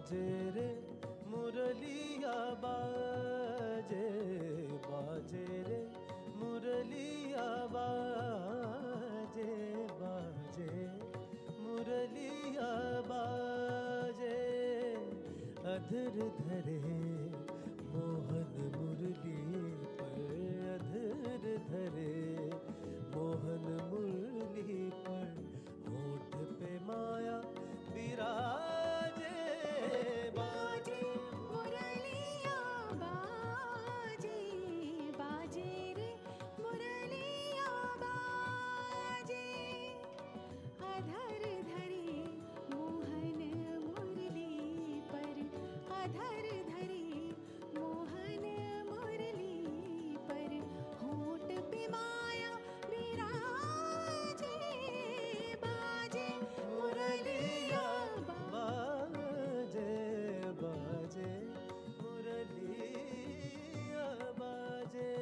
बाजे रे मुरलिया बाजे, बाजे रे मुरलिया बाजे, बाजे मुरलिया बाजे। अधर धरे मोहन मुरली पर, अधर धरे मोहन मुरली पर, होठ पे माया विराजे। बाजे मुरलिया बाजे, बाजे रे मुरलिया बाजे। अधर धरे मोहन मुरली पर, अधर धरे मोहन मुरली पर, होठ पे माया विराजे। बाजे मुरलिया बाजे, बाजे मुरलिया बाजे।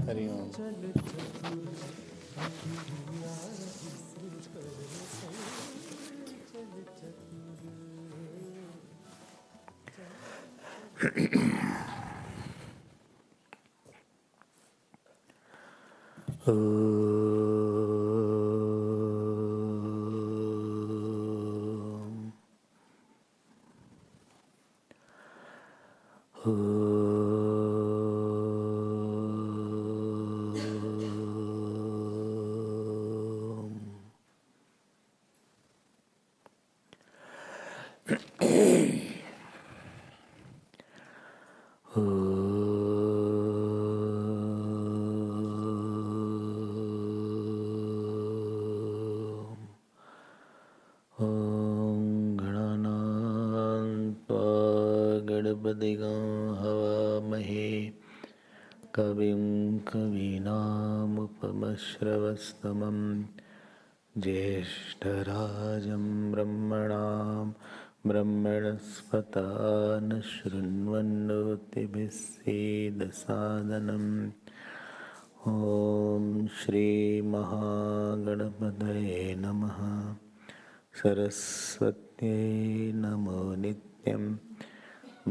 हरिओम। चल चतुर अंधिया जिसे कर चल चतुर। गणपतिगं हवामहे कविं कवीनामुपमश्रवस्तमं ज्येष्ठराजं ब्रह्मणां ब्रह्मणस्पत न शृण्वन्नोतिभिः सीदसादनम्। ॐ श्री महागणपतये नमः। सरस्वत्यै नमो नित्यं,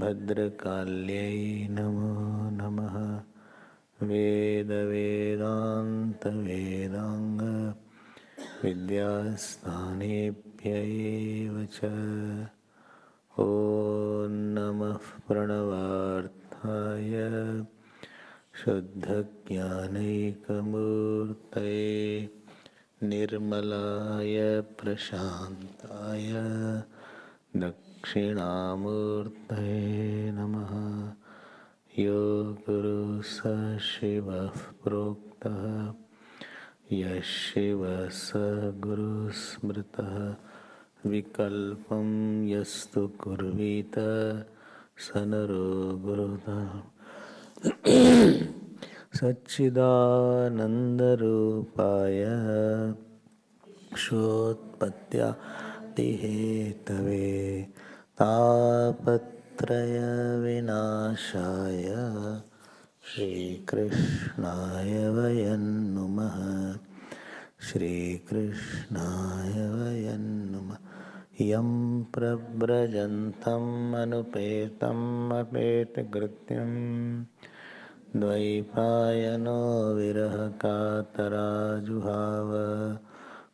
भद्रकाल्यै नमो नमः। वेदवेदान्तवेदाङ्ग विद्यास्थानेभ्य एव च। ॐ नमः प्रणवार्थाय शुद्धज्ञानैकमूर्तये निर्मलाय प्रशान्ताय दक्षिणामूर्तये नमः। यो गुरु स शिवः प्रोक्तः, यः शिवः स गुरुः स्मृतः। विकल्पं यस्तु कुर्वीत स नरो गुरुतः। सच्चिदानन्दरूपाय क्षोत्पत्यादिहेतवे तापत्रयविनाशाय श्रीकृष्णाय वयं नुमः। श्रीकृष्णाय वयं नुमः। यं प्रव्रजन्तम् अनुपेतम् अपेतकृत्यं द्वैपायनो विरहकातराजुहाव।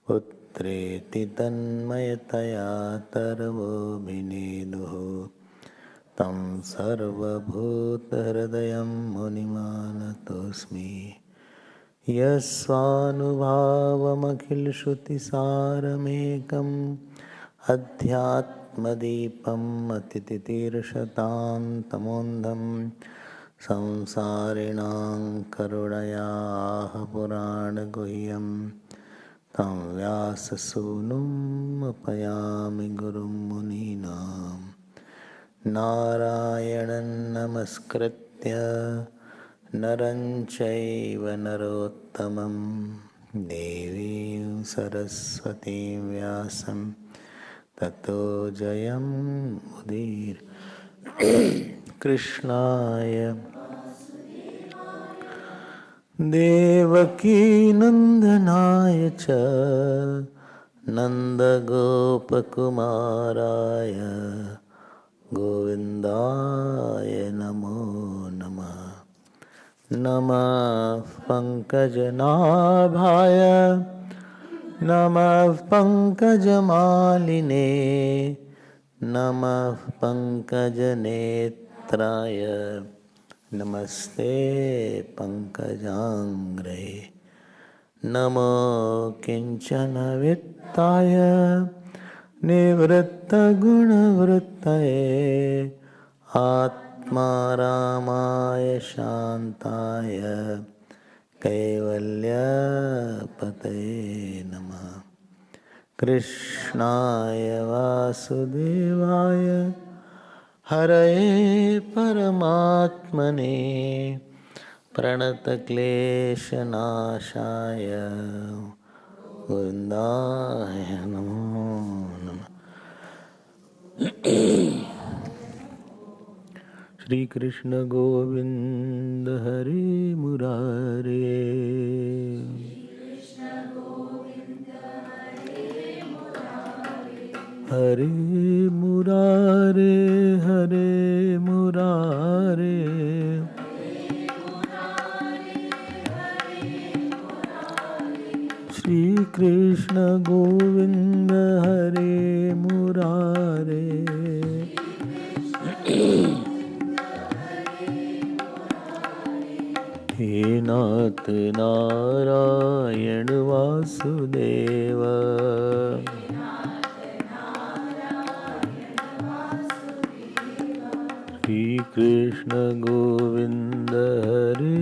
पुत्रेति तन्मयतया तर्वोऽभिनेदुः। तं सर्वभूतहृदयं मुनिमानतोऽस्मि। यस्वानुभावमखिलश्रुतिसारमेकम् अध्यात्मदीपम् अतितितीर्षतान्तमोन्धं संसारिणां करुणयाः पुराणगुह्यं तं व्याससूनुमुपयामि गुरुं मुनीनां नारायणं नमस्कृत्य नरं चैव नरोत्तमं देवीं सरस्वतीं व्यासं ततो जयमुदीर कृष्णाय देवकीनन्दनाय च नन्दगोपकुमाराय गोविन्दाय नमो नमः। नमः पङ्कजनाभाय नमः पङ्कजमालिने नमः पङ्कजनेत्राय नमस्ते पङ्कजाङ्घ्रे नमो किञ्चनवित्ताय निवृत्तगुणवृत्तये आत्मारामाय शान्ताय कैवल्यपतये नमः। कृष्णाय वासुदेवाय हरये परमात्मने प्रणतक्लेशनाशाय गोविन्दाय नमो नमः। श्री कृष्ण गोविंद हरे मुरारे हरे मुरारे हरे मुरारे श्री कृष्ण गोविंद हरे मुरारे हे नाथ नारायण वासुदेव श्री कृष्ण गोविंद हरे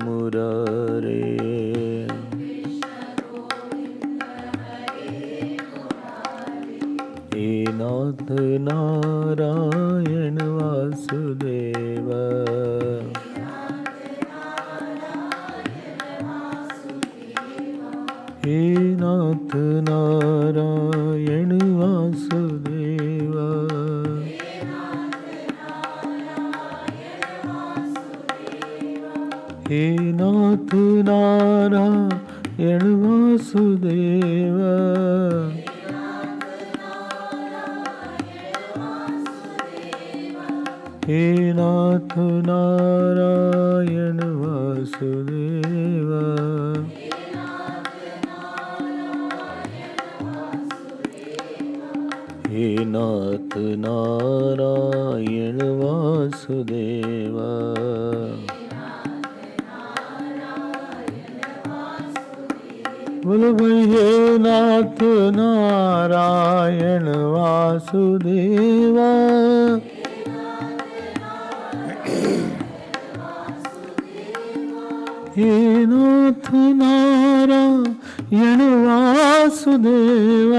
मुरारे हे नाथ नारायण वासुदेव हे नाथ नारायण वासुदेव हे नाथ नारायण वासुदेव हे नाथ नारायण वासुदेव हे नाथ नारायण वासुदेव बोलो भाई हे नाथ नारायण वासुदेव हे नाथ नारायण वासुदेव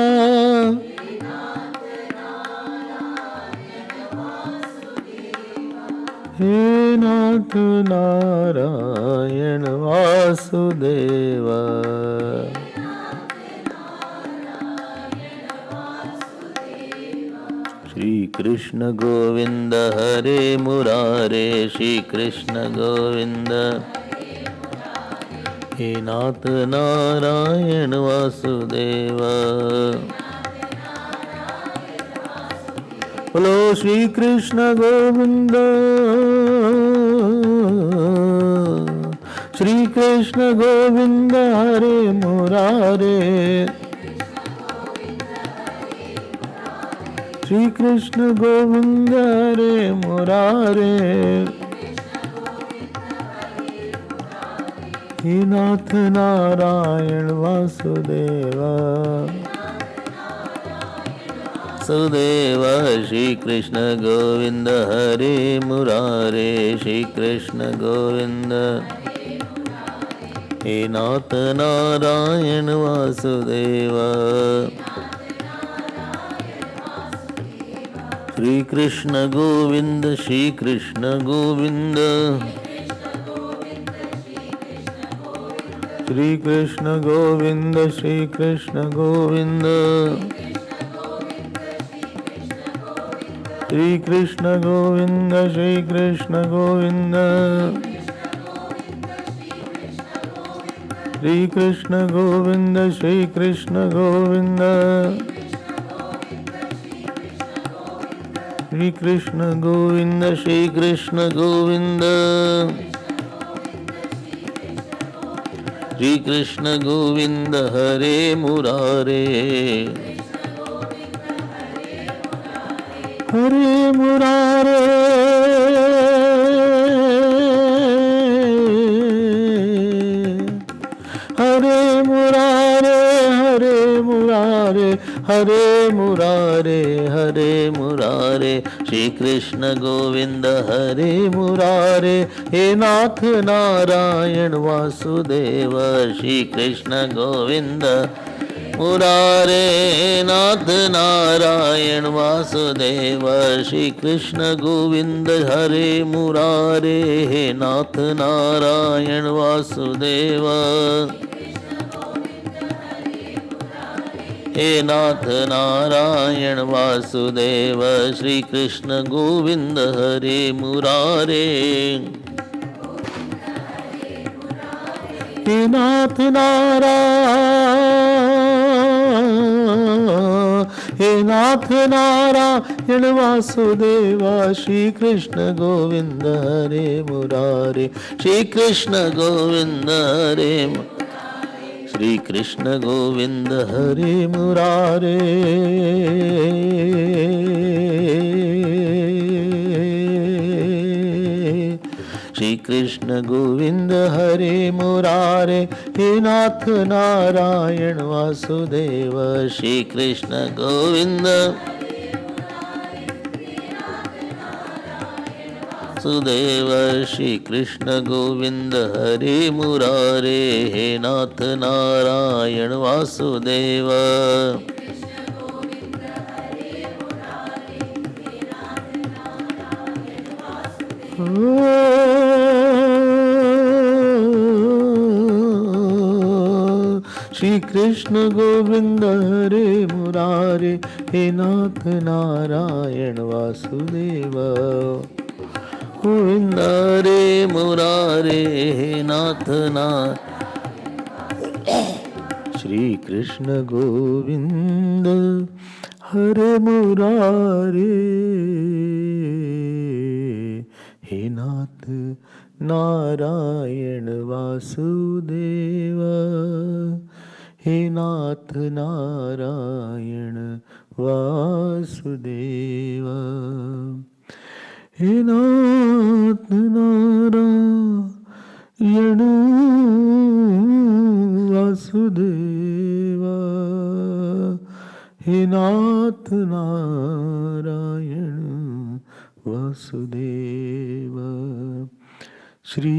हे नाथ नारायण वासुदेव श्री कृष्ण गोविंद हरे मुरारे श्री कृष्ण गोविंद हे नाथ नारायण वासुदेव बोलो श्री कृष्ण गोविंद श्री कृष्ण गोविंद हरे मुरारे श्री कृष्ण गोविंद हरे मुरारे हे नाथ नारायण वासुदेवा सुदेव श्री कृष्ण गोविंद हरे मुरारे श्री कृष्ण गोविंद हे नाथ नारायण वासुदेव श्री कृष्ण गोविंद श्री कृष्ण गोविंद श्री कृष्ण गोविंद श्री कृष्ण गोविंद श्री कृष्ण गोविंद श्री कृष्ण गोविंद श्री कृष्ण गोविंद श्री कृष्ण गोविंद श्री कृष्ण गोविंद श्री कृष्ण गोविंद श्री कृष्ण गोविंद हरे मुरारे हरे मुरारे हरे मुरारे हरे मुरारे हरे मुरारे हरे मुरारे श्री कृष्ण गोविंद हरे मुरारे हे नाथ नारायण वासुदेव श्री कृष्ण गोविंद मुरारे नाथ नारायण वासुदेव श्री कृष्ण गोविंद हरे मुरारे हे नाथ नारायण वासुदेव हे नाथ नारायण वासुदेव श्री कृष्ण गोविंद हरे मुरारे हे नाथ नारायण वासुदेवा श्री कृष्ण गोविंद हरे मुरारे श्री कृष्ण गोविंद हरे श्री कृष्ण गोविंद हरे मुरारे श्री कृष्ण गोविंद हरे मुरारे हे नाथ नारायण वासुदेव श्री कृष्ण गोविंद सुदेव श्री कृष्ण गोविंद हरे मुरारे हे नाथ नारायण वासुदेव श्री कृष्ण गोविंद हरे मुरारे हे नाथ नारायण वासुदेव गोविंद हरे मुरारे हे नाथ श्री कृष्ण गोविंद हरे मुरारे हे नाथ नारायण वासुदेव हे नाथ नारायण वासुदेव हे नाथ नारायण वासुदेव हे नाथ नारायण वासुदेव श्री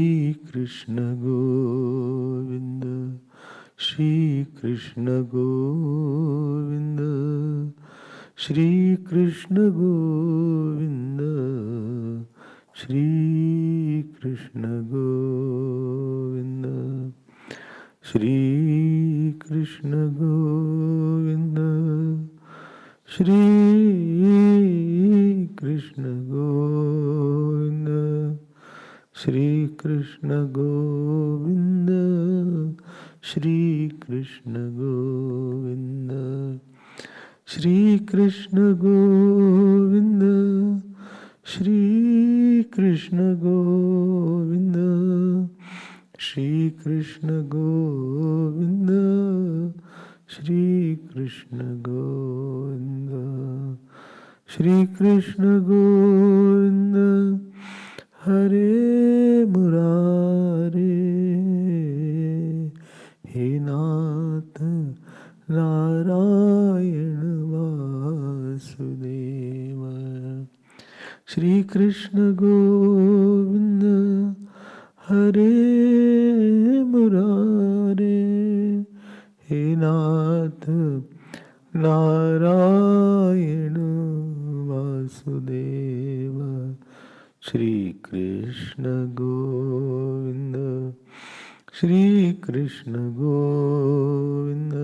कृष्ण गोविंद श्री कृष्ण गोविंद श्री कृष्ण गोविंद श्री कृष्ण गोविंद श्री कृष्ण गोविंद श्री कृष्ण गोविंद श्री कृष्ण गोविंद श्री कृष्ण गोविंद श्री कृष्ण गोविंद श्री कृष्ण गोविंद श्री कृष्ण गोविंद श्री कृष्ण गोविंद श्री कृष्ण गोविंद, हरे मुरारे। नारायण वासुदेव श्री कृष्ण गोविंद हरे मुरारे हे नाथ नारायण वासुदेव श्री कृष्ण गोविंद श्री कृष्ण गोविंद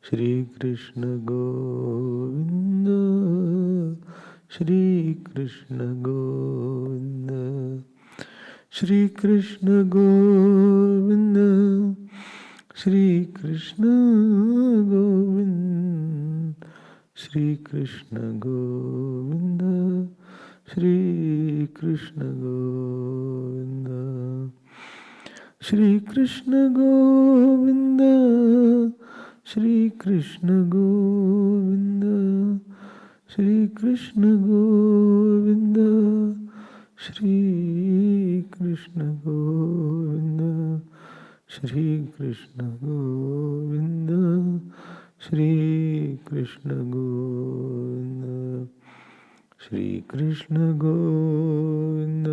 श्री कृष्ण गोविंद श्री कृष्ण गोविंद श्री कृष्ण गोविंद श्री कृष्ण गोविंद श्री कृष्ण गोविंद श्री कृष्ण गोविंद श्री कृष्ण गोविंद श्री कृष्ण गोविंद श्री कृष्ण गोविंद श्री कृष्ण गोविंद श्री कृष्ण गोविंद श्री कृष्ण गोविंद श्री कृष्ण गोविंद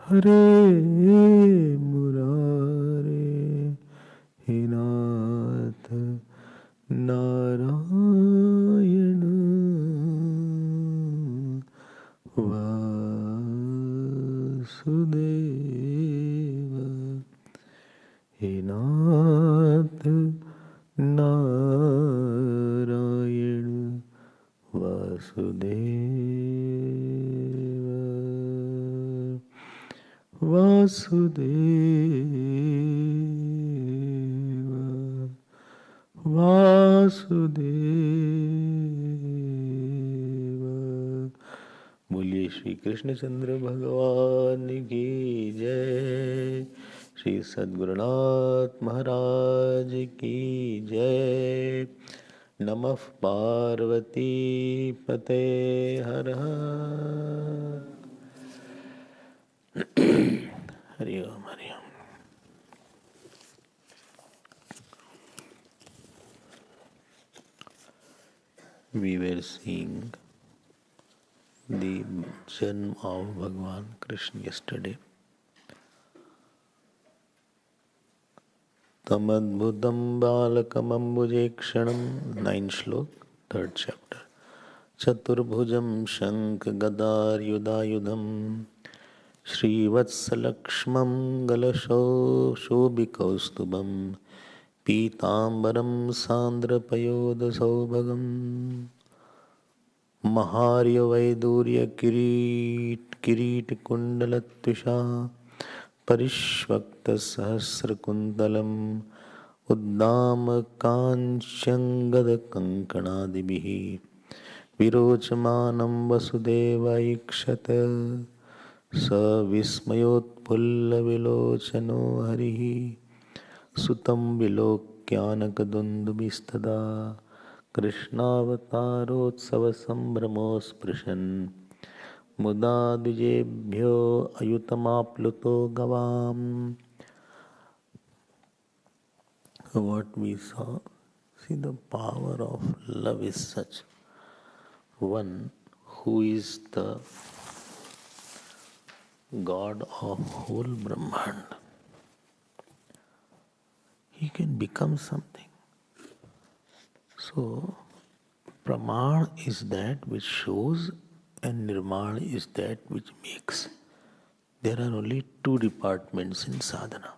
हरे मुरारे हे नाथ नारायण वासुदेव हे नाथ नारायण वासुदेव वासुदेव वासुदेव। बोलिए श्री कृष्णचंद्र भगवान की जय, श्री सद्गुरुनाथ महाराज की जय। नमः पार्वती पते हर हर। हरि ओम हरि ओम। We were seeing the Janm of Bhagavan Krishna yesterday. Tamadbhutam balakam ninth shlok, third chapter. Chaturbhujam shank gadar yudayudham Srivatsalakshmam galasho shobikaustubam Pitambaram sandrapayoda saubhagam Maharya Vaidurya Kirit Kundalatvisha Parishvakta Sahasrakundalam Uddam Kanchangada Kankanadibihi Virochamanam Vasudeva Ikshata Sa Vismayotpulla Vilochano Harihi Sutam Vilokyanakadundubhistada Krishnavatarotsav sambramosprashan Muda Dijebhyo Ayutamapluto Gavam. What we saw, see the power of love is such. One who is the God of whole Brahmand, he can become something. So, Praman is that which shows and Nirman is that which makes. There are only two departments in sadhana.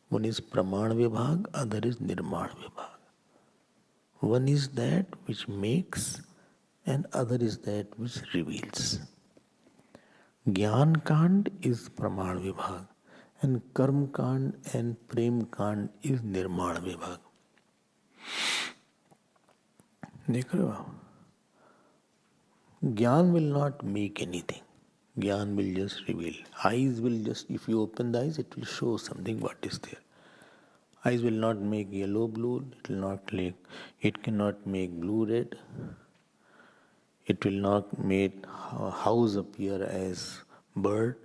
One is Praman Vibhag, other is Nirman Vibhag. One is that which makes and other is that which reveals. Gyan Kand is Praman Vibhag and Karm Kand and Prem Kand is Nirman Vibhag. देख रहे हो आप? Gyan will not make anything. Gyan will just reveal. Eyes will just, if you open the eyes, it will show something what is there. Eyes will not make yellow blue, it will not make, it cannot make blue red. It will not make house appear as bird.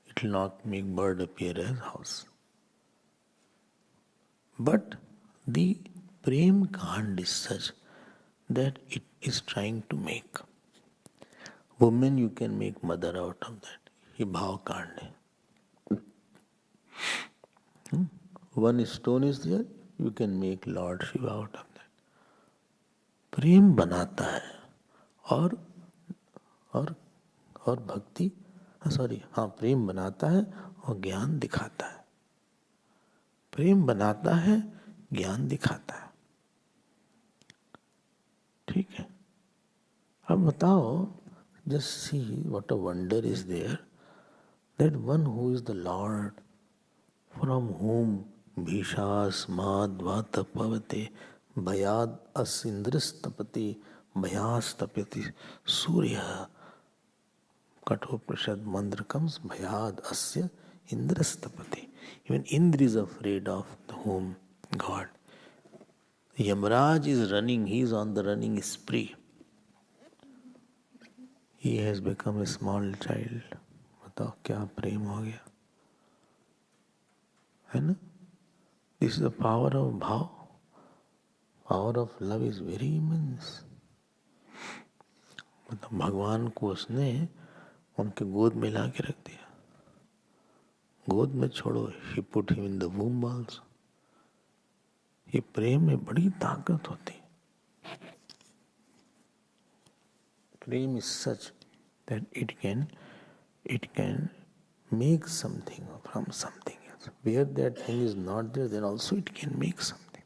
It will not make bird appear as house. But The prem kand is such that it is trying to make. Woman, you can make mother out of that. ये भाव कांड है. One stone is there, you can make Lord Shiva out of that. प्रेम बनाता है और और और भक्ति, प्रेम बनाता है और ज्ञान दिखाता है. प्रेम बनाता है, ज्ञान दिखाता है. ठीक है. अब बताओ, just see what a wonder is there, that one who is the Lord, from whom Bhishasmad Vatapavate Bhayad Asindristapati Bhayastapati Surya. Kathoprashad mantra comes, Bhayad Asya Indrastapati. Even Indra is afraid of whom? God. Yamraj is running, he is on the running spree. He has become a small child. बताओ क्या प्रेम हो गया, है ना? This is the power of bhav. Power of love is very immense. मतलब भगवान को उसने उनके गोद में ला के रख दिया. गोद में छोड़ो, he put him in the womb also. ये प्रेम में बड़ी ताकत होती है. Prem is such that it can make something from something else. Where that thing is not there, then also it can make something.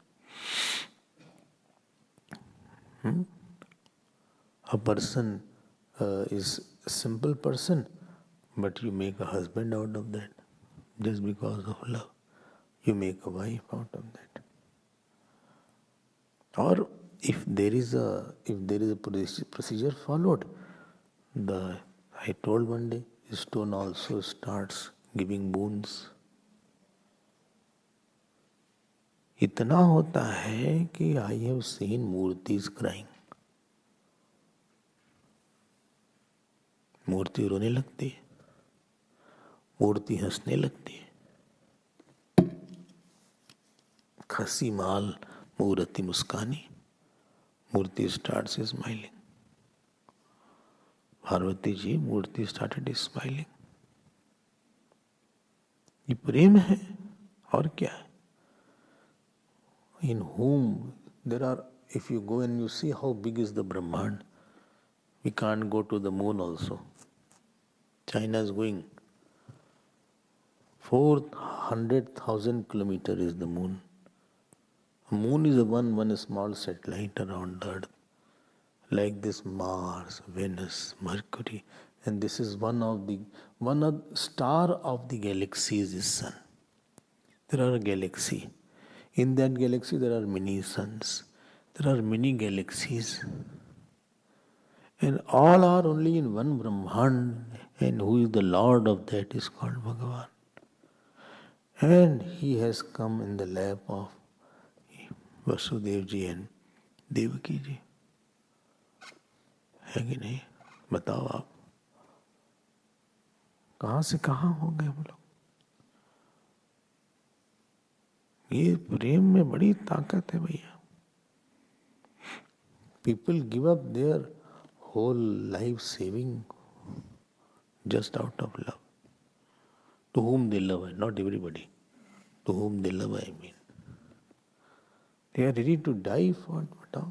A person is a simple person, but you make a husband out of that just because of love. You make a wife out of that. Or if there is a procedure followed, I told one day, stone also starts giving boons. इतना होता है कि I have seen मूर्तिज crying. मूर्ति रोने लगती है, मूर्ति हंसने लगती है. खसी माल मूर्ति मुस्कानी. मूर्ति starts smiling. पार्वती जी, मूर्ति started smiling. ये प्रेम है और क्या है? In whom there are, if you go and you see how big is the Brahmand, we can't go to the moon also. China is going 400,000 kilometers is the moon. Moon is one small satellite around the earth. Like this Mars, Venus, Mercury, and this is one of the star of the galaxies is Sun. There are a galaxy. In that galaxy there are many suns. There are many galaxies. And all are only in one Brahman, and who is the Lord of that is called Bhagavat. And he has come in the lap of Vasudev ji and Devaki ji. है कि नहीं? बताओ आप, कहाँ से कहाँ हो गए हम लोग? ये प्रेम में बड़ी ताकत है भैया. People give up their whole life saving just out of love. To whom they love, not everybody. To whom they love, I mean. They are ready to die for what?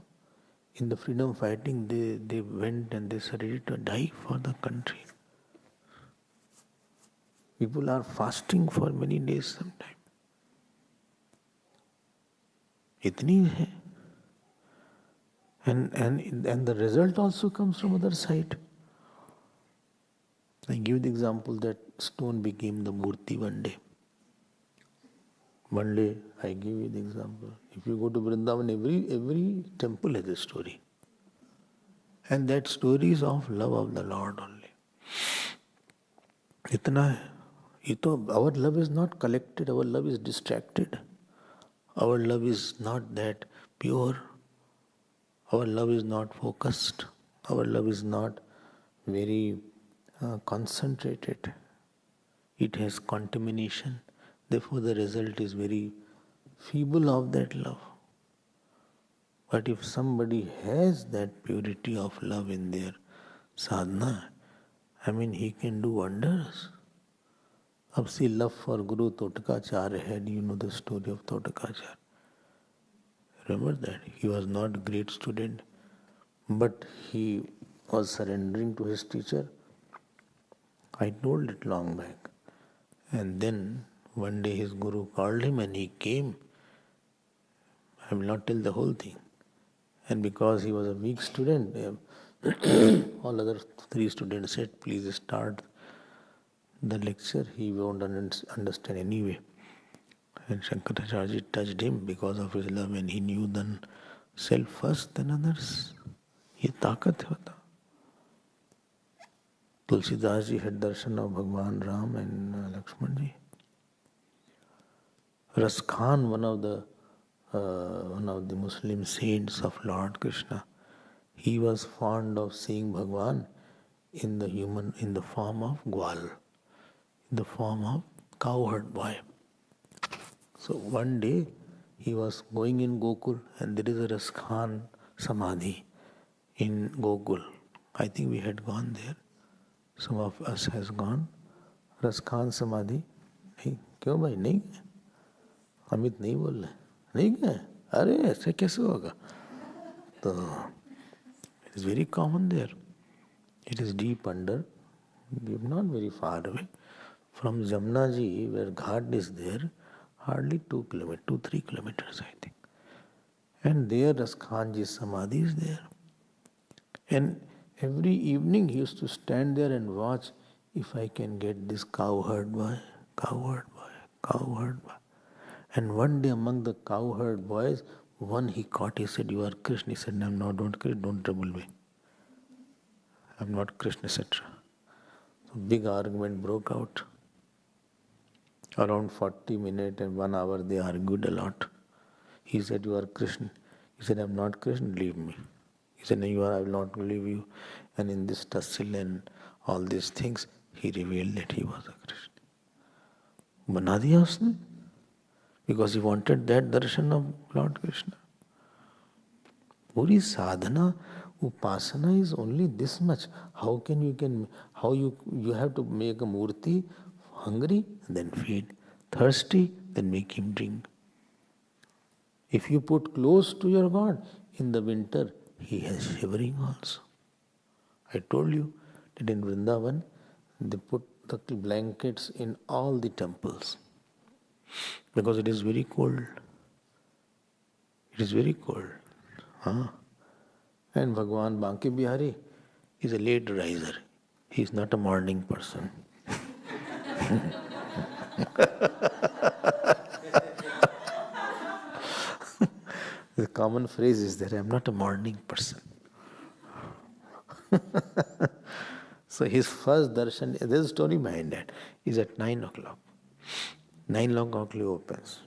In the freedom fighting, they went and they are ready to die for the country. People are fasting for many days sometimes. इतनी है. And the result also comes from other side. I give the example that stone became the murti one day. One day, I give you the example. If you go to Vrindavan, every temple has a story. And that story is of love of the Lord only. इतना है. Our love is not collected, our love is distracted. Our love is not that pure. Our love is not focused. Our love is not very concentrated. It has contamination. Therefore, the result is very feeble of that love. But if somebody has that purity of love in their sadhana, he can do wonders. Ab see, love for Guru Totakacharya had, you know the story of Totakacharya. Remember that? He was not a great student, but he was surrendering to his teacher. I told it long back. And then one day his Guru called him and he came. I will not tell the whole thing. And because he was a weak student, all other three students said, please start the lecture. He won't understand anyway. And Shankaracharya touched him because of his love, and he knew then self first, then others. ये ताकत है बता. Tulsidas ji had darshan of Bhagwan Ram and Lakshman ji. Ras Khan, one of the Muslim saints of Lord Krishna, he was fond of seeing Bhagwan in the form of Gwal, in the form of cowherd boy. So one day he was going in Gokul and there is a Ras Khan Samadhi in Gokul. I think we had gone there. Some of us has gone. Ras Khan Samadhi. नहीं क्यों भाई नहीं गए? अमित नहीं बोल रहे नहीं गए? अरे ऐसे कैसे होगा? तो it is very common there. It is deep under, not very far away. From Jamna ji, where Ghat is there, hardly 2-3 kilometers, I think. And there Ras Khan ji's Samadhi is there. And every evening he used to stand there and watch if I can get this cowherd boy. And one day among the cowherd boys, one he caught, he said, you are Krishna. He said, no, I'm not, don't trouble me. I'm not Krishna, etc. So big argument broke out. Around 40 minutes and 1 hour they argued a lot. He said, you are Krishna. He said, I'm not Krishna, leave me. He said, no, you are, I will not leave you. And in this tussle and all these things, he revealed that he was a Krishna. बना दिया उसने, because he wanted that darshan of Lord Krishna. Puri sadhana, upasana is only this much. How you have to make a murti hungry, then feed, thirsty, then make him drink. If you put close to your God, in the winter, he has shivering also. I told you that in Vrindavan, they put the blankets in all the temples because it is very cold. It is very cold. And Bhagwan Banki Bihari is a late riser. He is not a morning person. The common phrase is that I am not a morning person. So his first darshan, there's a story behind that, is at 9 o'clock. 9 o'clock he opens.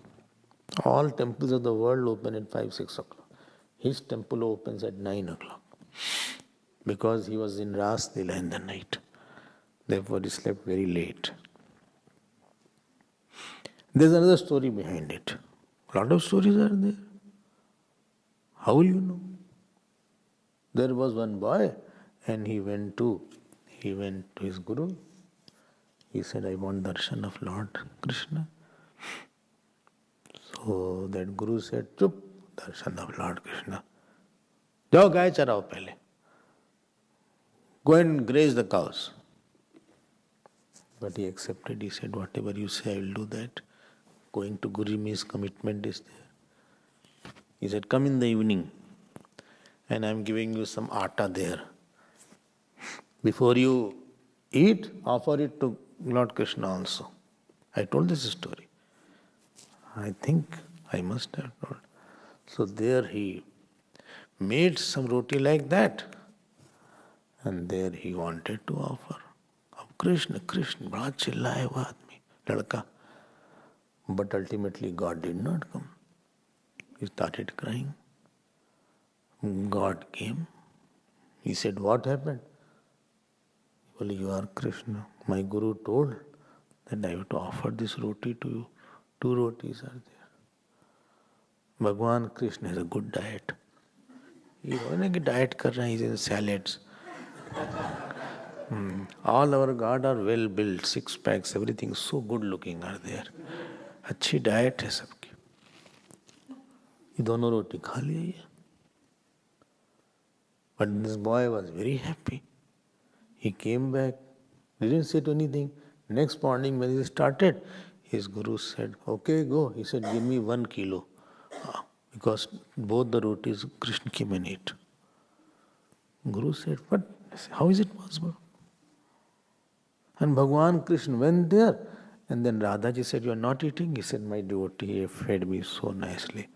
All temples of the world open at 5-6 o'clock. His temple opens at 9 o'clock. Because he was in Ras Leela in the night. Therefore he slept very late. There's another story behind it. A lot of stories are there. How will you know? There was one boy and he went to his Guru. He said, I want darshan of Lord Krishna. So that Guru said, Chup, darshan of Lord Krishna. Jao gaye charao pehle. Go and graze the cows. But he accepted. He said, whatever you say, I will do that. Going to Guru means commitment is there. He said, come in the evening and I am giving you some atta there. Before you eat, offer it to Lord Krishna also. I told this story. I think I must have told. So there he made some roti like that. And there he wanted to offer. Krishna, Krishna, bada chillaye wo aadmi, ladka. But ultimately God did not come. He started crying. God came. He said, what happened? Well, you are Krishna. My Guru told that I have to offer this roti to you. 2 rotis are there. Bhagwan Krishna has a good diet. ये हो ना कि diet कर रहे हैं, इन salads. All our God are well built, six packs, everything so good looking are there. अच्छी diet है सबकी. ये दोनों रोटी खा लिया ये. But this boy was very happy. He came back, didn't say anything. Next morning when he started, his guru said, okay, go. He said, give me 1 kilo. Because both the rotis Krishna came and ate. Guru said, what? How is it possible? And Bhagwan Krishna went there, and then Radhaji said, you are not eating? He said, my devotee fed me so nicely.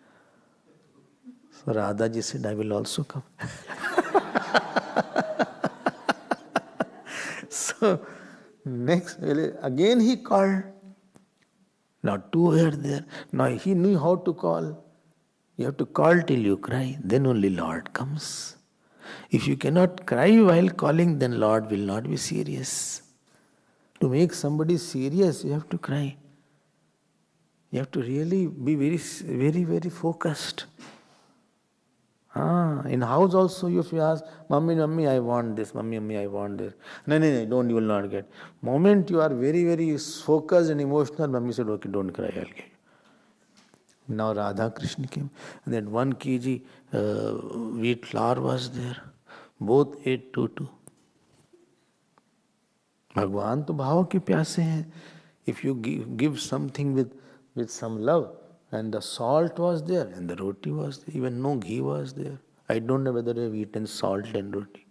So Radhaji said, I will also come. So next, again he called. Now two were there. Now he knew how to call. You have to call till you cry, then only Lord comes. If you cannot cry while calling, then Lord will not be serious. To make somebody serious, you have to cry. You have to really be very focused. In house also, if you ask, Mummy, I want this, Mummy, I want this. No, don't, you will not get. Moment you are very focused and emotional, Mummy said, okay, don't cry, I'll get you. Now Radha Krishna came, and that 1 kg wheat flour was there. Both ate 2. भगवान तो भाव के प्यासे हैं. If you give something with some love, and the salt was there, and the roti was there, even no ghee was there. I don't know whether you have eaten salt and roti.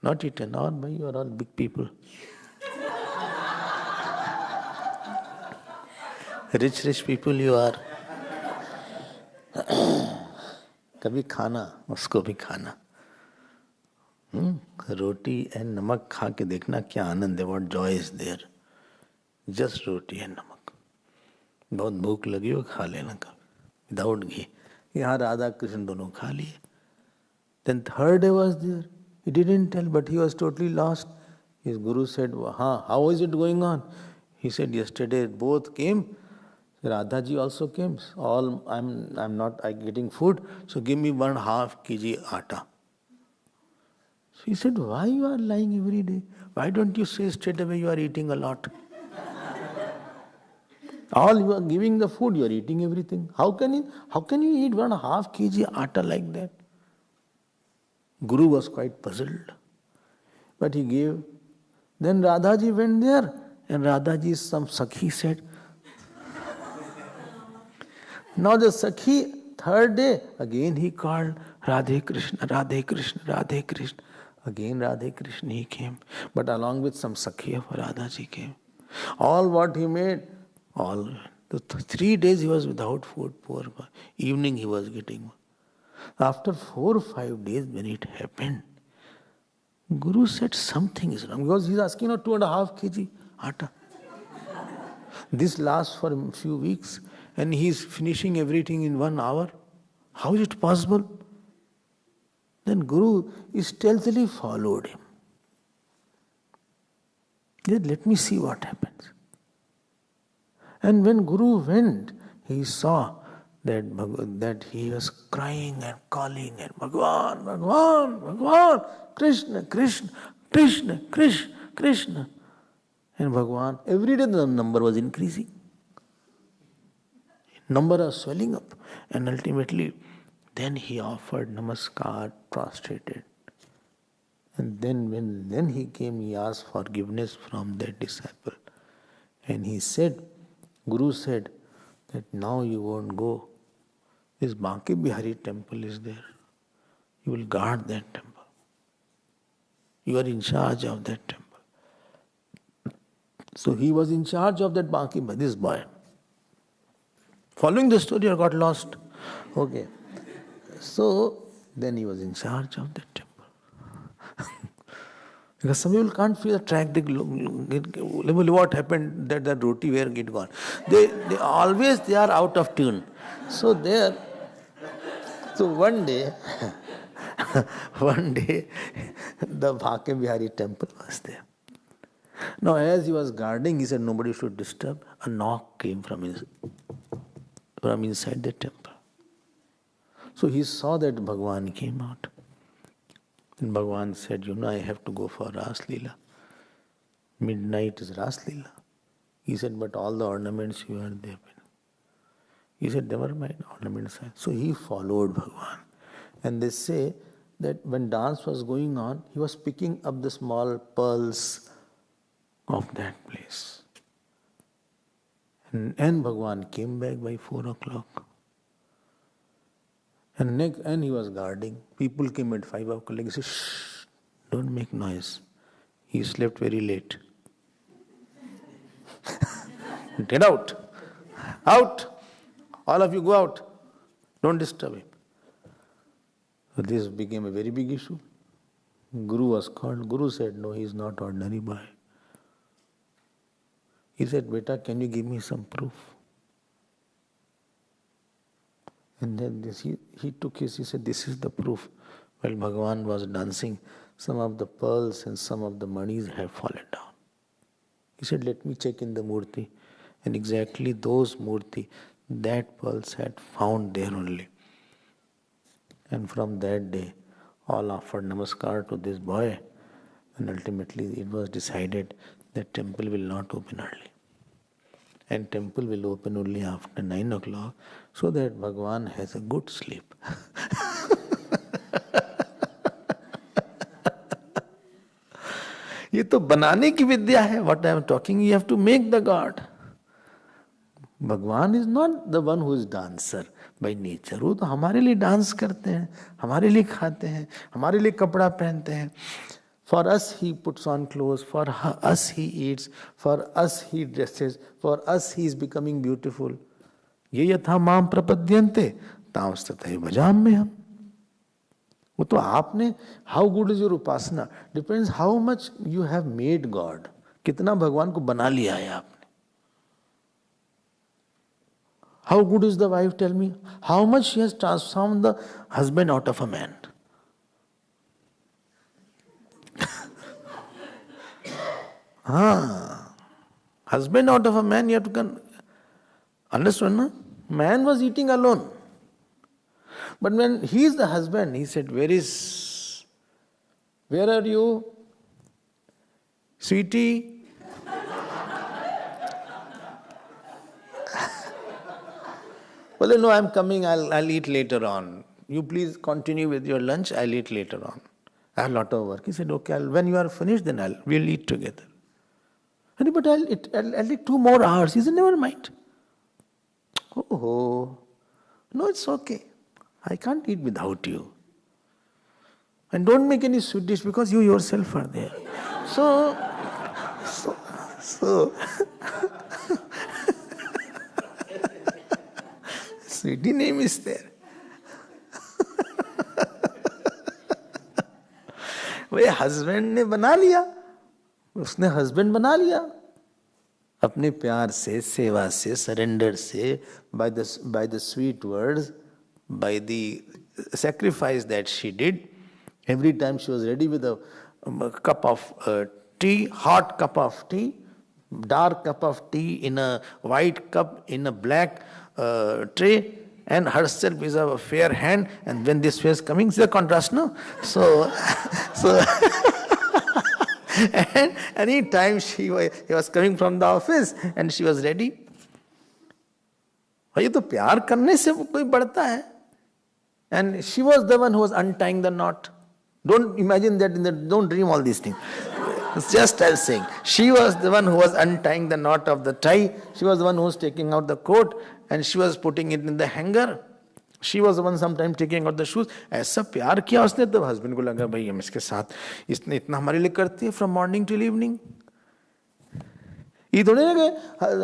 Not eaten, or by you are all big people. Rich people you are. कभी खाना, उसको भी खाना. रोटी and नमक खा के देखना क्या आनंद है. What joy is there. Just roti and namak. बहुत भूख लगी हो, खा लेना कभी विदाउट घी. यहाँ राधा कृष्ण दोनों खा लिए. Then third day was there. He didn't tell, but he was totally lost. His guru said, how is it going on? He said, yesterday both came. Radha ji also came. I'm not getting food, so give me 1/2 kg atta. So he said, why you are lying every day? Why don't you say straight away you are eating a lot? All you are giving the food, you are eating everything. How can you eat 1/2 kg atta like that? Guru was quite puzzled, but he gave. Then Radha ji went there, and Radha ji, some Sakhi said. Now the Sakhi, third day, again he called, Radhe Krishna, Radhe Krishna, Radhe Krishna. Again Radhe Krishna he came, but along with some Sakhi of Radha ji came. All what he made, all the 3 days he was without food, poor boy. Evening he was getting. After 4 or 5 days when it happened, Guru said something is wrong, because he is asking now 2.5 kg atta. This lasts for a few weeks. And he is finishing everything in 1 hour. How is it possible? Then Guru stealthily followed him. He said, let me see what happens. And when Guru went, he saw that he was crying and calling and Bhagwan, Bhagwan, Bhagwan, Krishna, Krishna, Krishna, Krishna, Krishna. And Bhagwan, every day the number was increasing. Number are swelling up, and ultimately then he offered namaskar, prostrated. And then he came, he asked forgiveness from that disciple. And he said, Guru said that now you won't go. This Banki Bihari temple is there. You will guard that temple. You are in charge of that temple. So he was in charge of that Banki Bihari, this boy. Following the story, I got lost. Okay. So, then he was in charge of that temple. Because some people can't feel the track. What happened that roti where it gone? They are out of tune. So one day, the Bhake Bihari temple was there. Now as he was guarding, he said nobody should disturb. A knock came from inside the temple. So he saw that Bhagavan came out. And Bhagavan said, I have to go for Ras Leela. Midnight is Ras Leela. He said, but all the ornaments you are there. He said, never mind, ornaments are. So he followed Bhagavan. And they say that when dance was going on, he was picking up the small pearls of that place. And Bhagavan came back by 4 o'clock. And he was guarding. People came at 5 o'clock. He said, shh, don't make noise. He slept very late. Get out. Out. All of you go out. Don't disturb him. So this became a very big issue. Guru was called. Guru said, no, he is not ordinary boy. He said, Beta, can you give me some proof? And then he took he said, this is the proof. While Bhagavan was dancing, some of the pearls and some of the manis have fallen down. He said, let me check in the murti. And exactly those murti, that pearls had found there only. And from that day, all offered namaskar to this boy. And ultimately it was decided that temple will not open early. And temple will open only after 9 o'clock so that Bhagavan has a good sleep. ये तो बनाने की विद्या है. What I am talking, you have to make the God. Bhagavan is not the one who is dancer by nature. वो तो हमारे लिए dance करते हैं, हमारे लिए खाते हैं, हमारे लिए कपड़ा पहनते हैं. For us he puts on clothes, for us he eats, for us he dresses, for us he is becoming beautiful. ये यथा माम प्रपद्यन्ते तांस्तथैव भजाम्यहम् हम. वो तो आपने, how good is your upasana depends how much you have made God. कितना भगवान को बना लिया है आपने. How good is the wife, tell me? How much she has transformed the husband out of a man. Husband out of a man, you have to understand, no? Man was eating alone. But when he is the husband, he said, where are you? Sweetie? Well, no, I'm coming, I'll eat later on. You please continue with your lunch, I'll eat later on. I have a lot of work. He said, okay, when you are finished, then we'll eat together. But I'll take 2 more hours. He said, never mind. Oh, no, it's okay. I can't eat without you. And don't make any sweet dish because you yourself are there. So sweetie name is there. वही husband ने बना लिया, उसने husband बना लिया अपने प्यार से, सेवा से, सरेंडर से, by the sweet words, by the sacrifice that she did. Every time she was ready with a cup of tea, hot cup of tea, dark cup of tea in a white cup, in a black tray, and herself is a fair hand, and when this face coming, it's a contrast, no? So and any time he was coming from the office and she was ready. ये तो प्यार करने से कोई बढ़ता है. And she was the one who was untying the knot. Don't imagine that, don't dream all these things. It's just as saying. She was the one who was untying the knot of the tie. She was the one who was taking out the coat and she was putting it in the hanger. She was the one sometimes taking out the shoes. ऐसा प्यार किया उसने, तब husband को लगा भाई हम इसके साथ इसने इतना हमारे लिए करती है from morning till evening. ये थोड़े ना गए.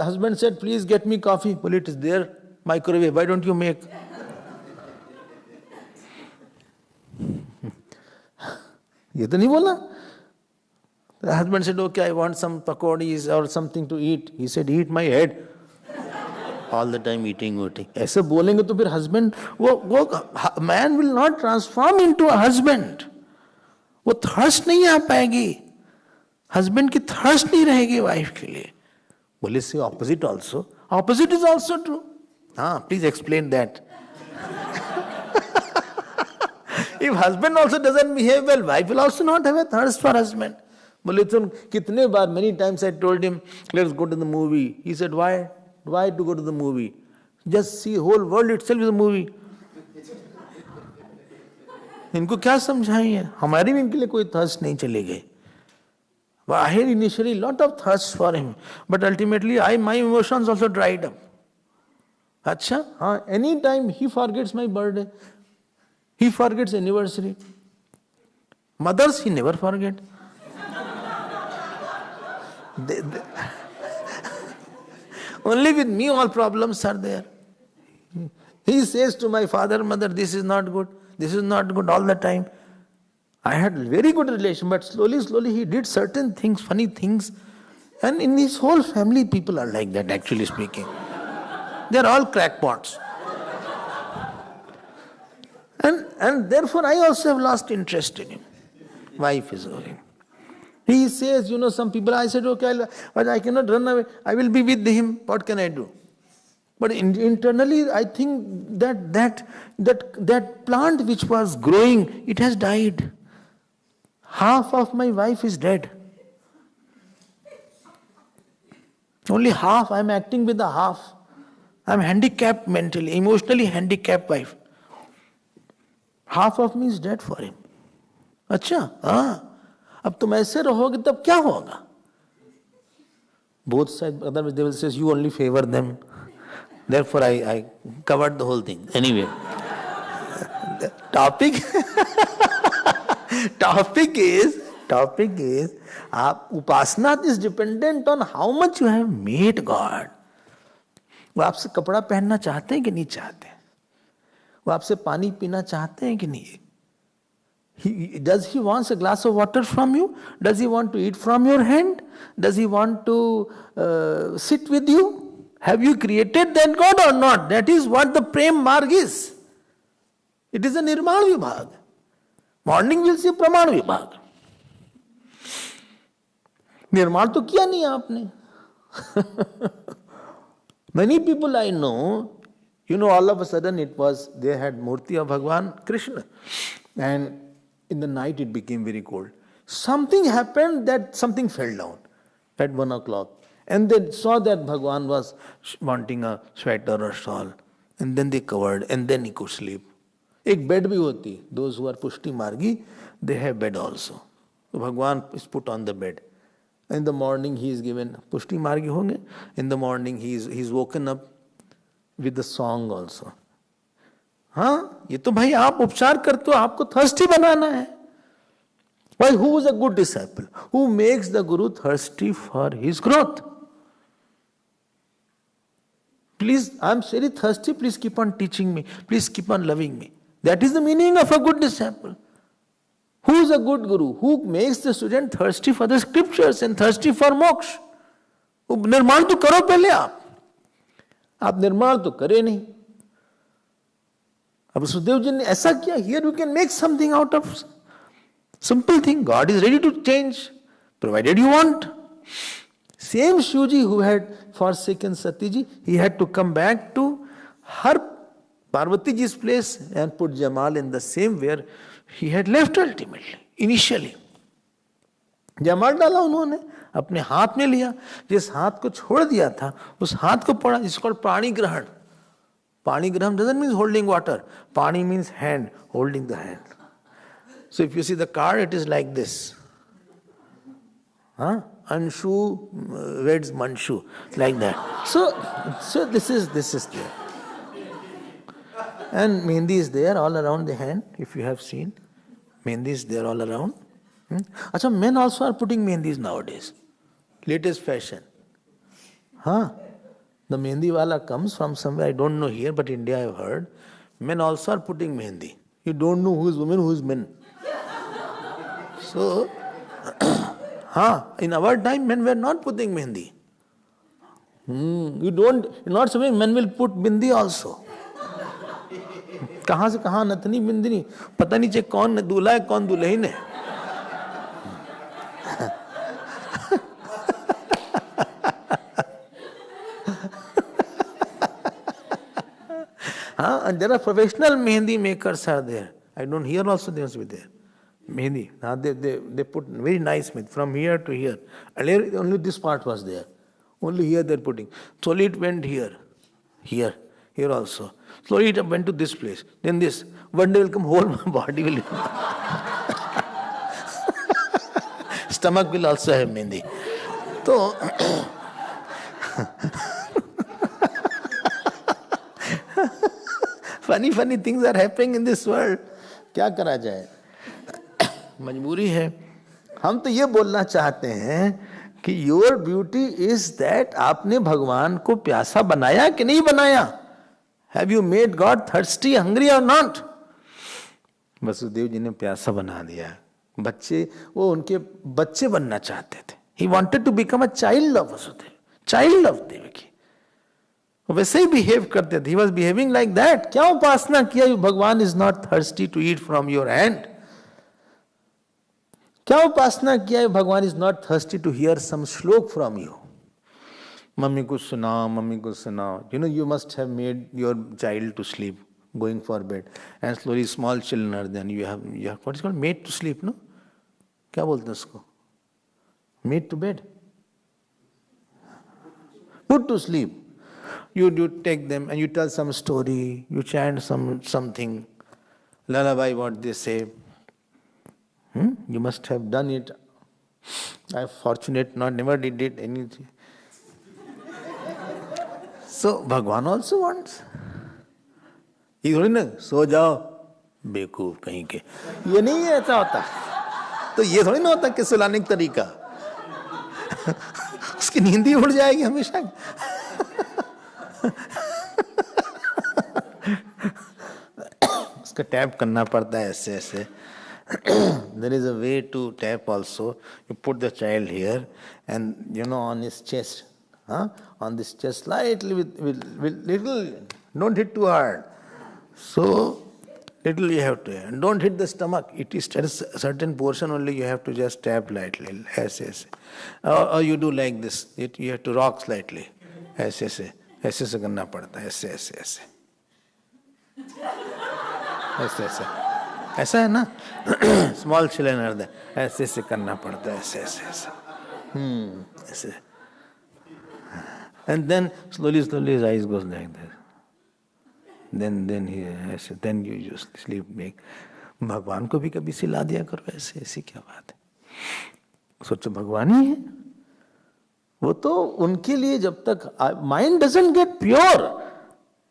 Husband said, please get me coffee. Well, it is there, microwave. Why don't you make? ये तो नहीं बोला. The husband said, okay, I want some pakodis or something to eat. He said, eat my head. All the time eating. ऐसे बोलेंगे तो फिर husband, वो man will not transform into a husband. वो thirst नहीं आ पाएगी. Husband की thirst नहीं रहेगी wife के लिए. बोले से opposite also. Opposite is also true. Please explain that. If husband also doesn't behave well, wife will also not have a thirst for husband. बोले तुम कितने बार, many times I told him, let's go to the movie. He said, why? Why to go to the movie? Just see, whole world itself is a movie. इनको क्या समझाएं? हमारी भी इनके लिए कोई थर्स्ट नहीं चले गए. I had initially lot of thirst for him, but ultimately my emotions also dried up. अच्छा, हाँ, any time he forgets my birthday, he forgets anniversary. Mothers, he never forget. Only with me all problems are there. He says to my father, mother, this is not good all the time. I had very good relation, but slowly he did certain things, funny things. And in his whole family, people are like that, actually speaking. They're all crackpots. And therefore, I also have lost interest in him. Wife is going. He says, some people, I said, okay, but I cannot run away. I will be with him. What can I do? But internally, I think that plant which was growing, it has died. Half of my wife is dead. Only half, I am acting with the half. I am handicapped mentally, emotionally handicapped wife. Half of me is dead for him. अच्छा, हाँ, अब तुम ऐसे रहोगे तब क्या होगा? Both sides, otherwise they will say, you only favor them. Therefore I covered the whole thing. Anyway, the topic is, upasana is dependent on how much you have made God. वो आपसे कपड़ा पहनना चाहते हैं कि नहीं चाहते? वो आपसे पानी पीना चाहते हैं कि नहीं? Does he wants a glass of water from you? Does he want to eat from your hand? Does he want to sit with you? Have you created that God or not? That is what the Prem Marg is. It is a Nirmal Vibhag. Morning will see Praman Vibhag. Nirmal to kiya nahi aapne. Many people I know, all of a sudden they had Murti of Bhagwan Krishna. And in the night it became very cold. Something happened that something fell down at 1 o'clock. And they saw that Bhagwan was wanting a sweater or shawl. And then they covered and then he could sleep. Ek bed bhi hoti. Those who are Pushti Margi, they have bed also. So Bhagwan is put on the bed. In the morning he is given, Pushti Margi honge. In the morning he is woken up with the song also. हाँ, ये तो भाई आप उपचार करते हो, आपको thirsty बनाना है. Why? Who is a good disciple? Who makes the Guru thirsty for his growth? Please, I am very thirsty, please keep on teaching me. Please keep on loving me. That is the meaning of a good disciple. Who is a good Guru? Who makes the student thirsty for the scriptures and thirsty for moksha? निर्माण तो करो पहले आप निर्माण तो करे नहीं. अब सुखदेव जी ने ऐसा किया. Here you can make something out of simple thing. God is ready to change, provided you want. Same Shivji who had forsaken Sati ji, he had to come back to her Parvati ji's place and put Jamal in the same where he had left ultimately, initially. Jamal डाला उन्होंने, अपने हाथ में लिया. जिस हाथ को छोड़ दिया था उस हाथ को पड़ा. It's called पाणी ग्रहण. पाणी ग्रहण doesn't mean holding water. Pani means hand, holding the hand. So if you see the card, it is like this. Anshu weds Manshu, like that. So this is there. And Mehendi is there all around the hand, if you have seen. Mehendi is there all around. Achha, men also are putting Mehendis nowadays. Latest fashion. The Mehendi wala comes from somewhere, I don't know here, but India I have heard. Men also are putting Mehendi. You don't know who is women, who is men. So, in our time, men were not putting Mehendi. You're not saying men will put Bindi also. कहाँ से कहाँ नथनी बिंदनी, पता नहीं चे कौन दूल्हा है कौन दुल्हन है. And there are professional mehendi makers are there. I don't hear also they must be there. Mehndi. Now they put very nice mehndi from here to here. Earlier only this part was there. Only here they're putting. Slowly it went here. Here also. Slowly it went to this place. Then this. One day will come, whole body will. Stomach will also have mehndi. So, funny things are happening in this world. क्या करा जाए? मजबूरी है. हम तो ये बोलना चाहते हैं कि योर ब्यूटी इज दैट आपने भगवान को प्यासा बनाया कि नहीं बनाया? Have you made God thirsty, hungry और नॉट? वसुदेव जी ने प्यासा बना दिया. बच्चे, वो उनके बच्चे बनना चाहते थे. He wanted to become a child of Vasudev, child of Devaki. वैसे ही बिहेव करते थे. He was behaving like that. क्या उपासना किया? Bhagwan is not thirsty to eat from your hand. क्या उपासना किया? Bhagwan is not thirsty to hear some shloka from you. Mummy को सुनाओ, मम्मी को सुनाओ. You know, you must have made your child to sleep, going for bed, and slowly small children are then you have what is called made to sleep, no? क्या बोलते हैं उसको? Made to bed, put to sleep. You take them and you tell some story, you chant something lullaby, what they say. You must have done it. I'm fortunate not never did it anything. So Bhagwan also wants. ये थोड़ी ना सो जाओ बेवकूफ कहीं के, ये नहीं है. ऐसा होता तो ये थोड़ी ना होता कि सुलाने का तरीका. उसकी नींद ही उड़ जाएगी हमेशा. उसका टैप करना पड़ता है ऐसे ऐसे. There is a way to tap also. You put the child here and on his chest, on this chest slightly with little, don't hit too hard. So little you have to, and don't hit the stomach. It is a certain portion only. You have to just tap lightly, ऐसे. Or you do like this. You have to rock slightly, ऐसे करना पड़ता है. ऐसे. ऐसा है ना? Small children are there. ऐसे करना पड़ता है. ऐसे. And then slowly his eyes goes like this. Then you just sleep. Make भगवान को भी कभी सिला दिया करो ऐसे क्या बात है? सोचो भगवान ही है वो. तो उनके लिए जब तक mind doesn't get pure,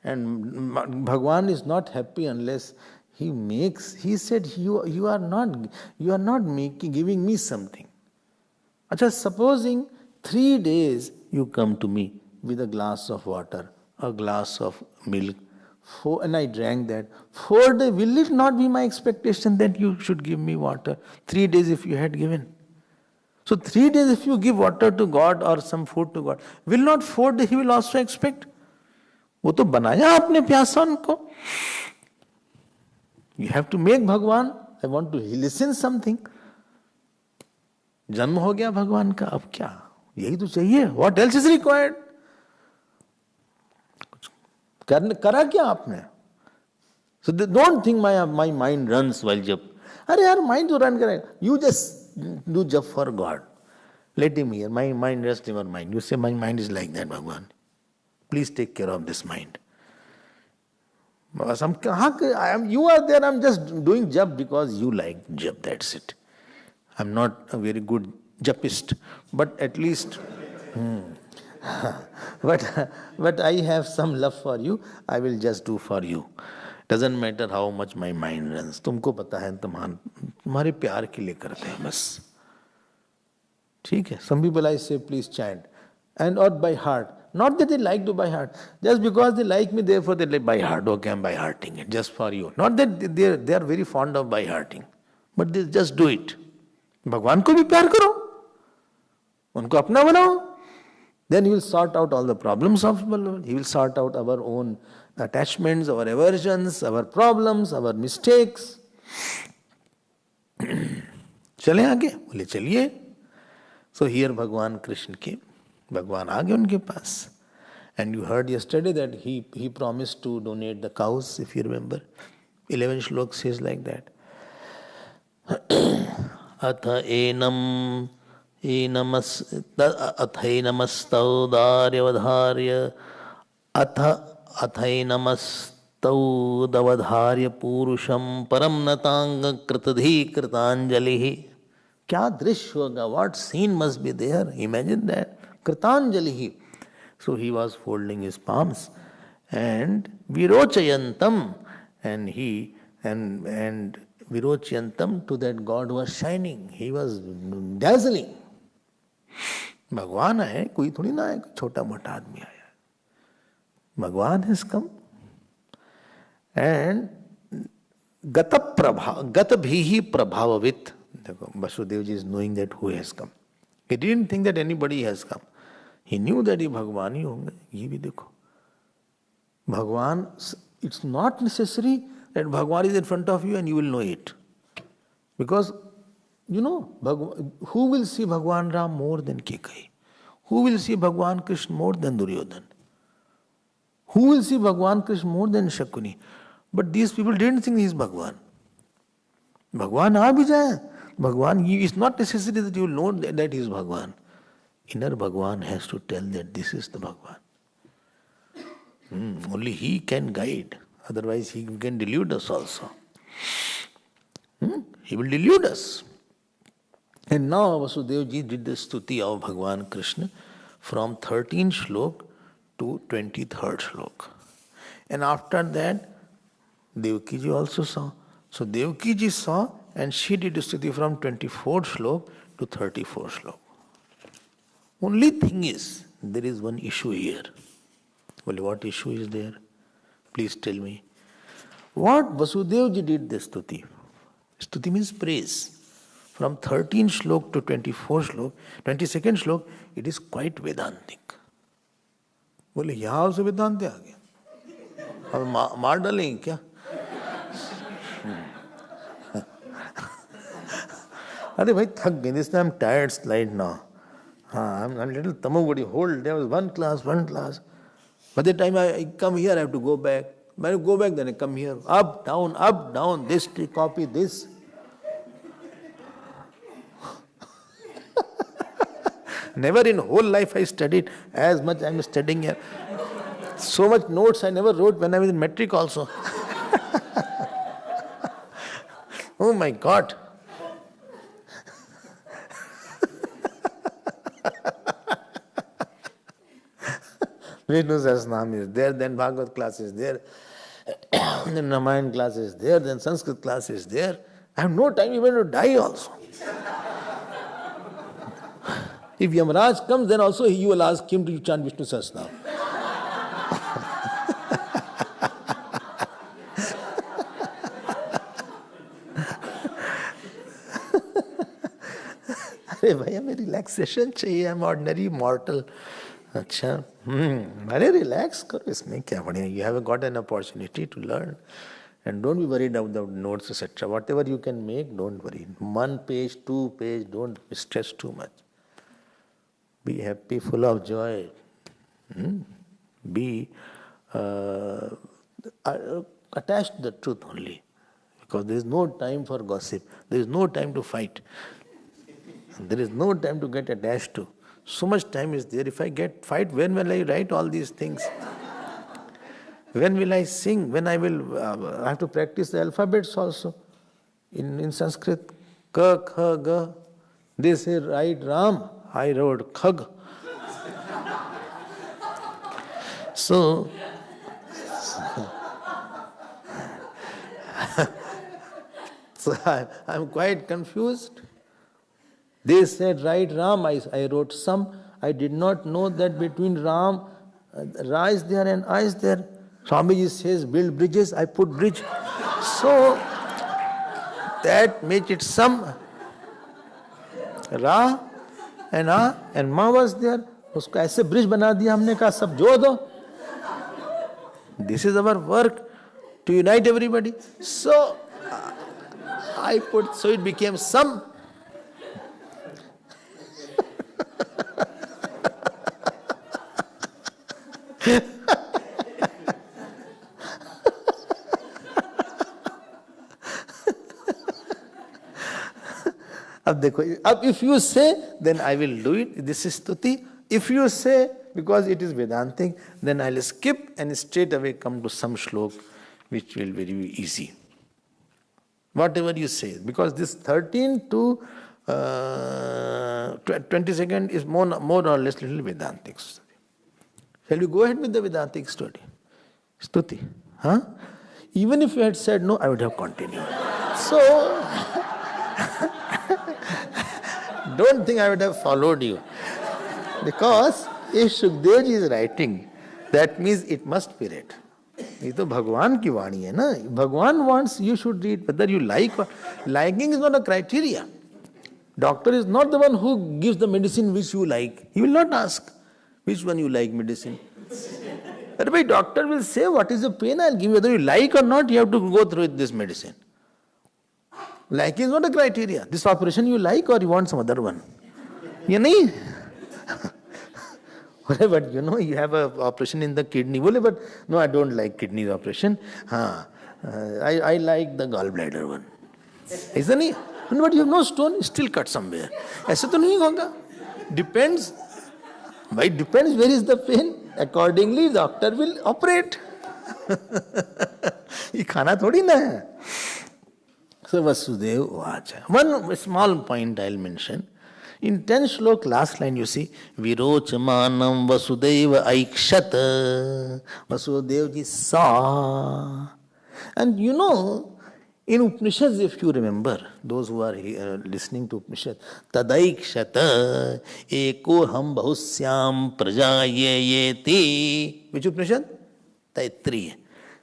and Bhagwan is not happy unless he said you are not making giving me something. अच्छा, supposing 3 days you come to me with a glass of water, a glass of milk, and I drank that. 4 days, will it not be my expectation that you should give me water? 3 days if you had given. So 3 days if you give water to God or some food to God, will not 4 days he will also expect? वो तो बनाया आपने प्यासा उनको. You have to make Bhagwan. I want to listen something. जन्म हो गया भगवान का, अब क्या? यही तो चाहिए. What else is required? करा क्या आपने? So don't think my mind runs while jap. अरे यार mind तो run करेगा. You just do jap for God. Let him hear. My mind rests in your mind. You say my mind is like that, Bhagwan. Please take care of this mind. You are there. I'm just doing jap because you like jap. That's it. I'm not a very good japist, but at least. But I have some love for you. I will just do for you. Doesn't matter how much my mind runs. तुमको पता है तुम्हारे प्यार के लिए करते हैं बस. ठीक है. Some people I say please chant, and or by heart. Not that they like to by heart. Just because they like me, therefore they like by heart. Okay, I'm by hearting it just for you. Not that they are very fond of by hearting, but they just do it. भगवान को भी प्यार करो, उनको अपना बनाओ. Then he will sort out all the problems of the world. He will sort out our own attachments, our aversions, our problems, our mistakes. चले आगे? बोले चलिए. So here भगवान कृष्ण के भगवान आ गए उनके पास. And you heard yesterday that he promised to donate the cows, if you remember. 11 shlok says like that. अथ अथैनमस्तौदार्यवधार्य अथ अथैनमस्तौदवधार्य पूरुषं परम नतांगकृतधीकृतांजलिः. क्या दृश्य होगा, what scene must be there, imagine that. Kritanjalihi. So he was folding his palms and virochayantam, and virochayantam, to that God was shining, he was dazzling. भगवान है, कोई थोड़ी ना है, छोटा मोटा आदमी आया. भगवान has come and गत भी ही प्रभावित. देखो, Vasudev ji is knowing that who has come. He didn't think that anybody has come. He knew that ये भगवान ही होंगे. ये भी देखो, भगवान, it's not necessary that Bhagwan is in front of you and you will know it. Because, you know, who will see Bhagwan Ram more than Kekai? Who will see Bhagwan Krishna more than Duryodhan? Who will see Bhagwan Krishna more than Shakuni? But these people didn't think he is Bhagwan. Bhagwan aa bhi jaye. Bhagwan, it's not necessary that you know that he is Bhagwan. Inner Bhagwan has to tell that this is the Bhagwan. Only he can guide. Otherwise he can delude us also. He will delude us. And now Vasudev ji did the stuti of Bhagwan Krishna from 13th shlok to 23rd shlok. And after that, Devaki ji also saw. So Devaki ji saw and she did the stuti from 24th shlok to 34th shlok. Only thing is, there is one issue here. Well, what issue is there? Please tell me. What Vasudev ji did the stuti? Stuti means praise. From 13th shlok to 24th shlok, 22nd shlok, it is quite Vedantic. बोले यहाँ से वेदांत आ गया, अब मार डालेंगे क्या? अरे भाई थक गए. This time I'm tired slide now. I'm a little tamogudi. Hold, there was one class. By the time I come here, I have to go back. When I go back, then I come here. Up, down, this, copy this. Never in whole life I studied as much I am studying here. So much notes I never wrote when I was in metric also. Oh my God. Vishnu Sahasranam is there, then Bhagavat class is there, then Ramayana class is there, then Sanskrit class is there. I have no time even to die also. If Yamaraj comes, then also you will ask him to chant Vishnu Sahasranam. अरे भाई हमें relaxation चाहिए, हम ordinary मॉर्टल. अच्छा, अरे relax करो, इसमें क्या बढ़िया. You have got an opportunity to learn and don't be worried about the notes etc. Whatever you can make, don't worry. 1 page, 2 page, don't stress too much. Be happy, full of joy. Be attached to the truth only. Because there is no time for gossip. There is no time to fight. There is no time to get attached to. So much time is there. If I get fight, when will I write all these things? When will I sing? When I will I have to practice the alphabets also. In Sanskrit, Ka, Kha, Ga. They say write Ram. I wrote Khag. So I'm quite confused. They said write Ram, I wrote some. I did not know that between Ram, Ra is there and I is there. Swamiji says build bridges, I put bridge. So that made it some. Ra and A and Ma was there. उसको ऐसे bridge बना दिया, हमने कहा सब जोड़ दो. This is our work to unite everybody. So I put, so it became some. अब देखो, अब if you say, then I will do it. This is stuti. If you say, because it is Vedantic, then I'll skip and straight away come to some shlok which will be very easy. Whatever you say, because this 13 to 22nd is more or less little Vedantic study. Shall we go ahead with the Vedantic study? Stuti. Huh? Even if you had said no, I would have continued. So, don't think I would have followed you. Because if Shukdev ji is writing, that means it must be read. ये तो भगवान की वाणी है ना. भगवान wants you should read whether you like or liking is not a criteria. Doctor is not the one who gives the medicine which you like. He will not ask which one you like medicine. But by doctor will say what is the pain I'll give you. Whether you like or not, you have to go through this medicine. Liking is not a criteria. This operation you like or you want some other one. ये नहीं. But you have an operation in the kidney. But no, I don't like kidney operation. I like the gallbladder one. Isn't it? But you have no stone, still cut somewhere. ऐसे तो नहीं होगा. Depends. Why depends where is the pain? Accordingly, doctor will operate. ये खाना थोड़ी ना है. So Vasudev Vacha. One small point I'll mention. In 10th shlok, last line you see, Virochamanam Vasudeva Aikshat. Vasudev ji saw. And in Upanishads, if you remember, those who are listening to Upanishad, Tadaikshata Eko Ham Bahusyam Prajayayeti. Which Upanishad? Taittiriya.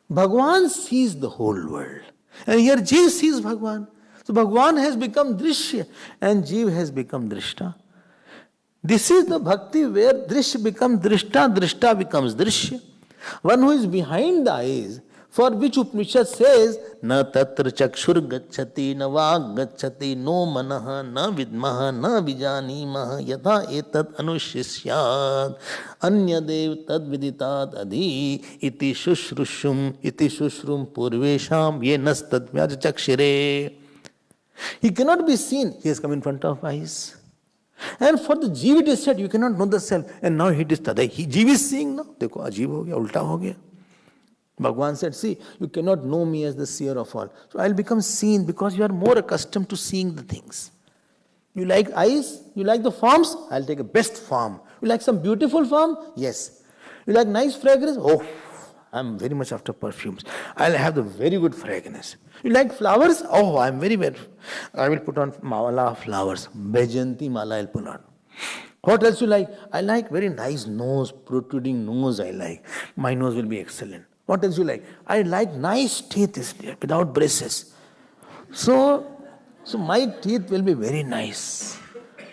Bhagwan sees the whole world. And here Jiv sees Bhagwan. So Bhagwan has become Drishya and Jiv has become Drishta. This is the bhakti where Drishya becomes Drishta, Drishta becomes Drishya. One who is behind the eyes, for which Upanishad says, Na tatra chakshur gacchati, na vag gacchati, no manaha, na vidmaha, na vijanimaha, yatha etat anushishyad, anyadev tad viditat adhi, iti shushrum purvesham, yenas tad vyaj chakshire. He cannot be seen. He has come in front of eyes. And for the Jeev it is said, you cannot know the self. And now it is Tadai. Jeev is seeing now. Dekho, ajeeb ho gaya, ulta ho gaya. Bhagwan said, see, you cannot know me as the seer of all. So I'll become seen because you are more accustomed to seeing the things. You like eyes? You like the forms? I'll take a best form. You like some beautiful form? Yes. You like nice fragrance? Oh, I'm very much after perfumes. I'll have the very good fragrance. You like flowers? Oh, I'm very well. I will put on mala flowers. Baijanti mala I'll put on. What else you like? I like very nice nose, protruding nose I like. My nose will be excellent. What else you like? I like nice teeth without braces. So my teeth will be very nice.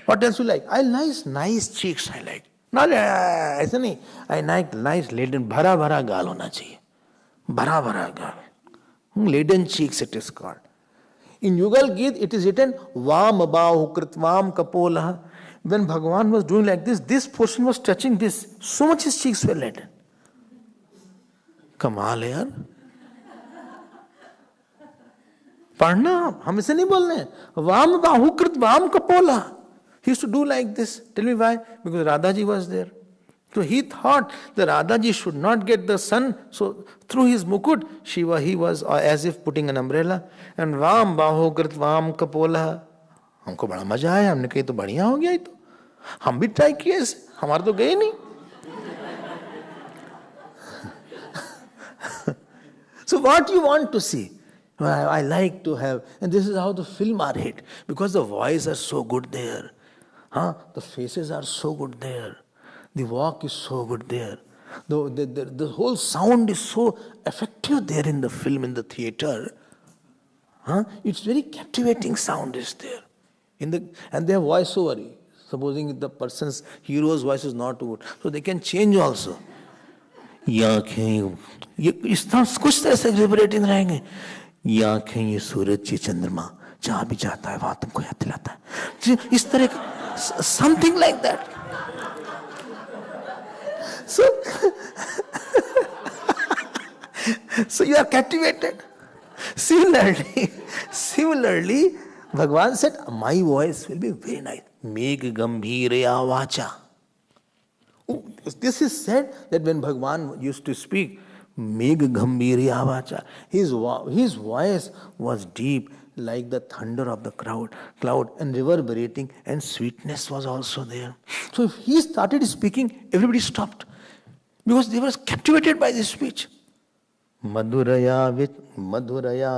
What else you like? I like nice cheeks I like. Not ऐसा नहीं. I like nice laden, भरा भरा गाल होना चाहिए. भरा भरा गाल. Laden cheeks it is called. In Yugal Geet it is written Vam Bahu Kritvam Kapolah. When Bhagavan was doing like this portion was touching this. So much his cheeks were laden. कमाल है यार. पढ़ना हम इसे नहीं बोल रहे हैं. वाम बाहुकृत वाम Coppola. He used to do like this. Tell me why? Because Radhaji was there. So he thought that Radhaji should not get the sun. So through his mukut, he was as if putting an umbrella. And Vam Bahokrit Vam Kapola. हमको बड़ा मजा आया. हमने कही तो बढ़िया हो गया ये तो. हम भी ट्राई किए ऐसे. हमारे तो गए नहीं. So what you want to see? I like to have, and this is how the film are hit. Because the voice are so good there. The faces are so good there. The walk is so good there. The whole sound is so effective there in the film, in the theater. It's very captivating sound is there. And they have voiceover. Supposing the person's hero's voice is not good. So they can change also. ये आँखें ये इस तरह कुछ तो ऐसे रिबरेटिंग रहेंगे. ये आँखें ये सूरज ये चंद्रमा जहाँ भी जाता है वहाँ तुमको याद दिलाता है. इस तरह something like that. So you are captivated. Similarly, Bhagavan said, my voice will be very nice. Meg gambhirya vacha. Oh, this is said that when Bhagavan used to speak, Meg gambhirya vacha, his voice was deep like the thunder of the cloud and reverberating, and sweetness was also there. So if he started speaking, everybody stopped because they were captivated by this speech. Madhuraya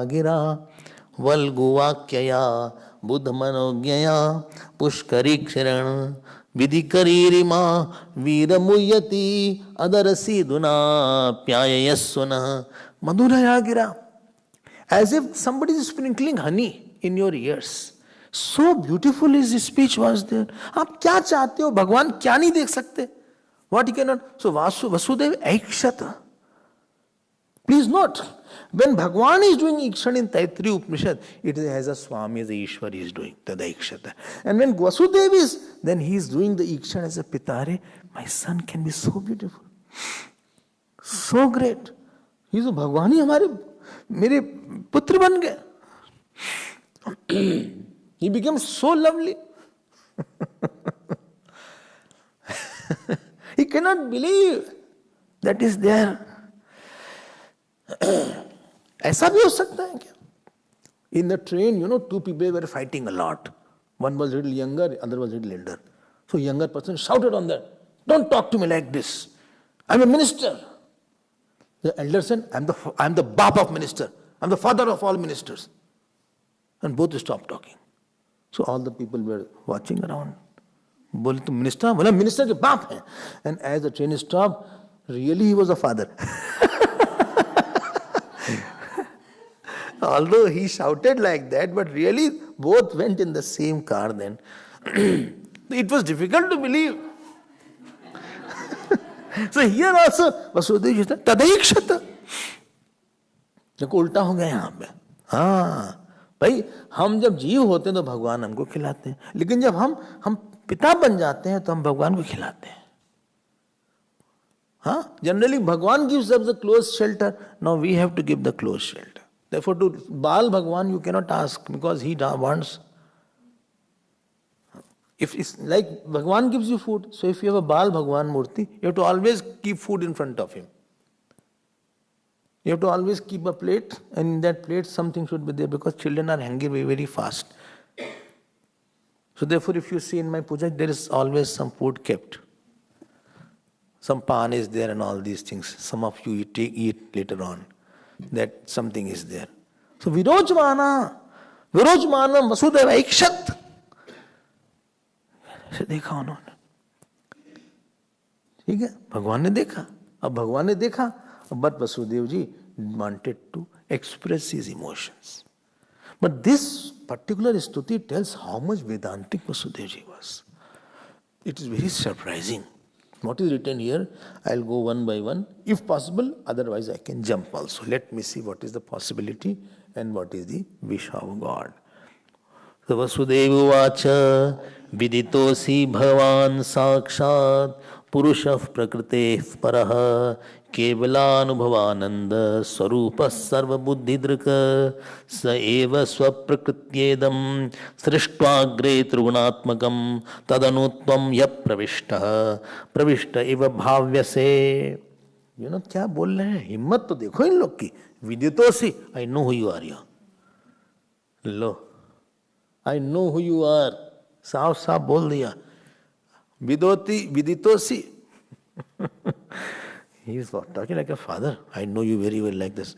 gira valguvakyaya buddhamanogyaya pushkari ksharan vidikaririma viramuyati adarasiduna pyayayasuna. Madhuraya gira. As if somebody is sprinkling honey in your ears. So beautiful his speech was there. आप क्या चाहते हो? भगवान क्या नहीं देख सकते? What he cannot? So Vasudev Aikshata. Please note, when Bhagavan is doing Ikshan in Taittiriya Upanishad, it is as a Swami, as a Ishwar is doing, the Aikshata. And when Vasudev is, then he is doing the Ikshan as a Pitare. My son can be so beautiful. So great. He is a Bhagavan ही हमारे मेरे पुत्र बन गए. He became so lovely. He cannot believe that is there. ऐसा भी हो सकता है क्या? In the train, two people were fighting a lot. One was a little younger, other was a little elder. So younger person shouted on that, "Don't talk to me like this. I'm a minister." The elder said, I'm the Bap of minister. I'm the father of all ministers. And both stopped talking. So all the people were watching around. बोले तुम minister? बोला minister के बाप हैं. And as the train stopped, really he was a father. Although he shouted like that, but really both went in the same car then. It was difficult to believe. So here also Vasudev ji said तदैक्षत. देखो उल्टा हो गया यहाँ पे. हाँ भाई, हम जब जीव होते हैं तो भगवान हमको खिलाते हैं, लेकिन जब हम पिता बन जाते हैं तो हम भगवान को खिलाते हैं. हाँ, जनरली भगवान gives us the close shelter. Now we have to give the close shelter. Therefore to Bal Bhagwan you cannot ask, because he wants. If it's like Bhagwan gives you food, so if you have a Bal Bhagwan Murti, you have to always keep food in front of him. You have to always keep a plate, and in that plate something should be there, because children are hungry very, very fast. So therefore if you see in my puja, there is always some food kept. Some pan is there and all these things. Some of you eat later on. That something is there. So Virojmana Vasudeva Ikshat. देखा उन्होंने. ठीक है, भगवान ने देखा. अब भगवान ने देखा, but Vasudev ji wanted to express his emotions. But this particular stuti tells how much Vedantic Vasudev ji was. It is very surprising. What is written here, I'll go one by one, if possible, otherwise I can jump also. Let me see what is the possibility and what is the wish of God. So Vasudeva Vacha Viditosi Bhavan Sakshat Purushah Prakrite Paraha Kevalanubhavananda Swarupa Sarva Buddhi Drika Sa Eva Swaprakrtyedam Srishtwagre Trigunatmakam Tadanutvam Yap Pravishta Eva Bhavyase. क्या बोल रहे हैं? हिम्मत तो देखो इन लोग की. विदितोसी, I know who you are. Low, I know who you are. साफ साफ बोल दिया. Viditosi. He is talking like a father. I know you very well like this.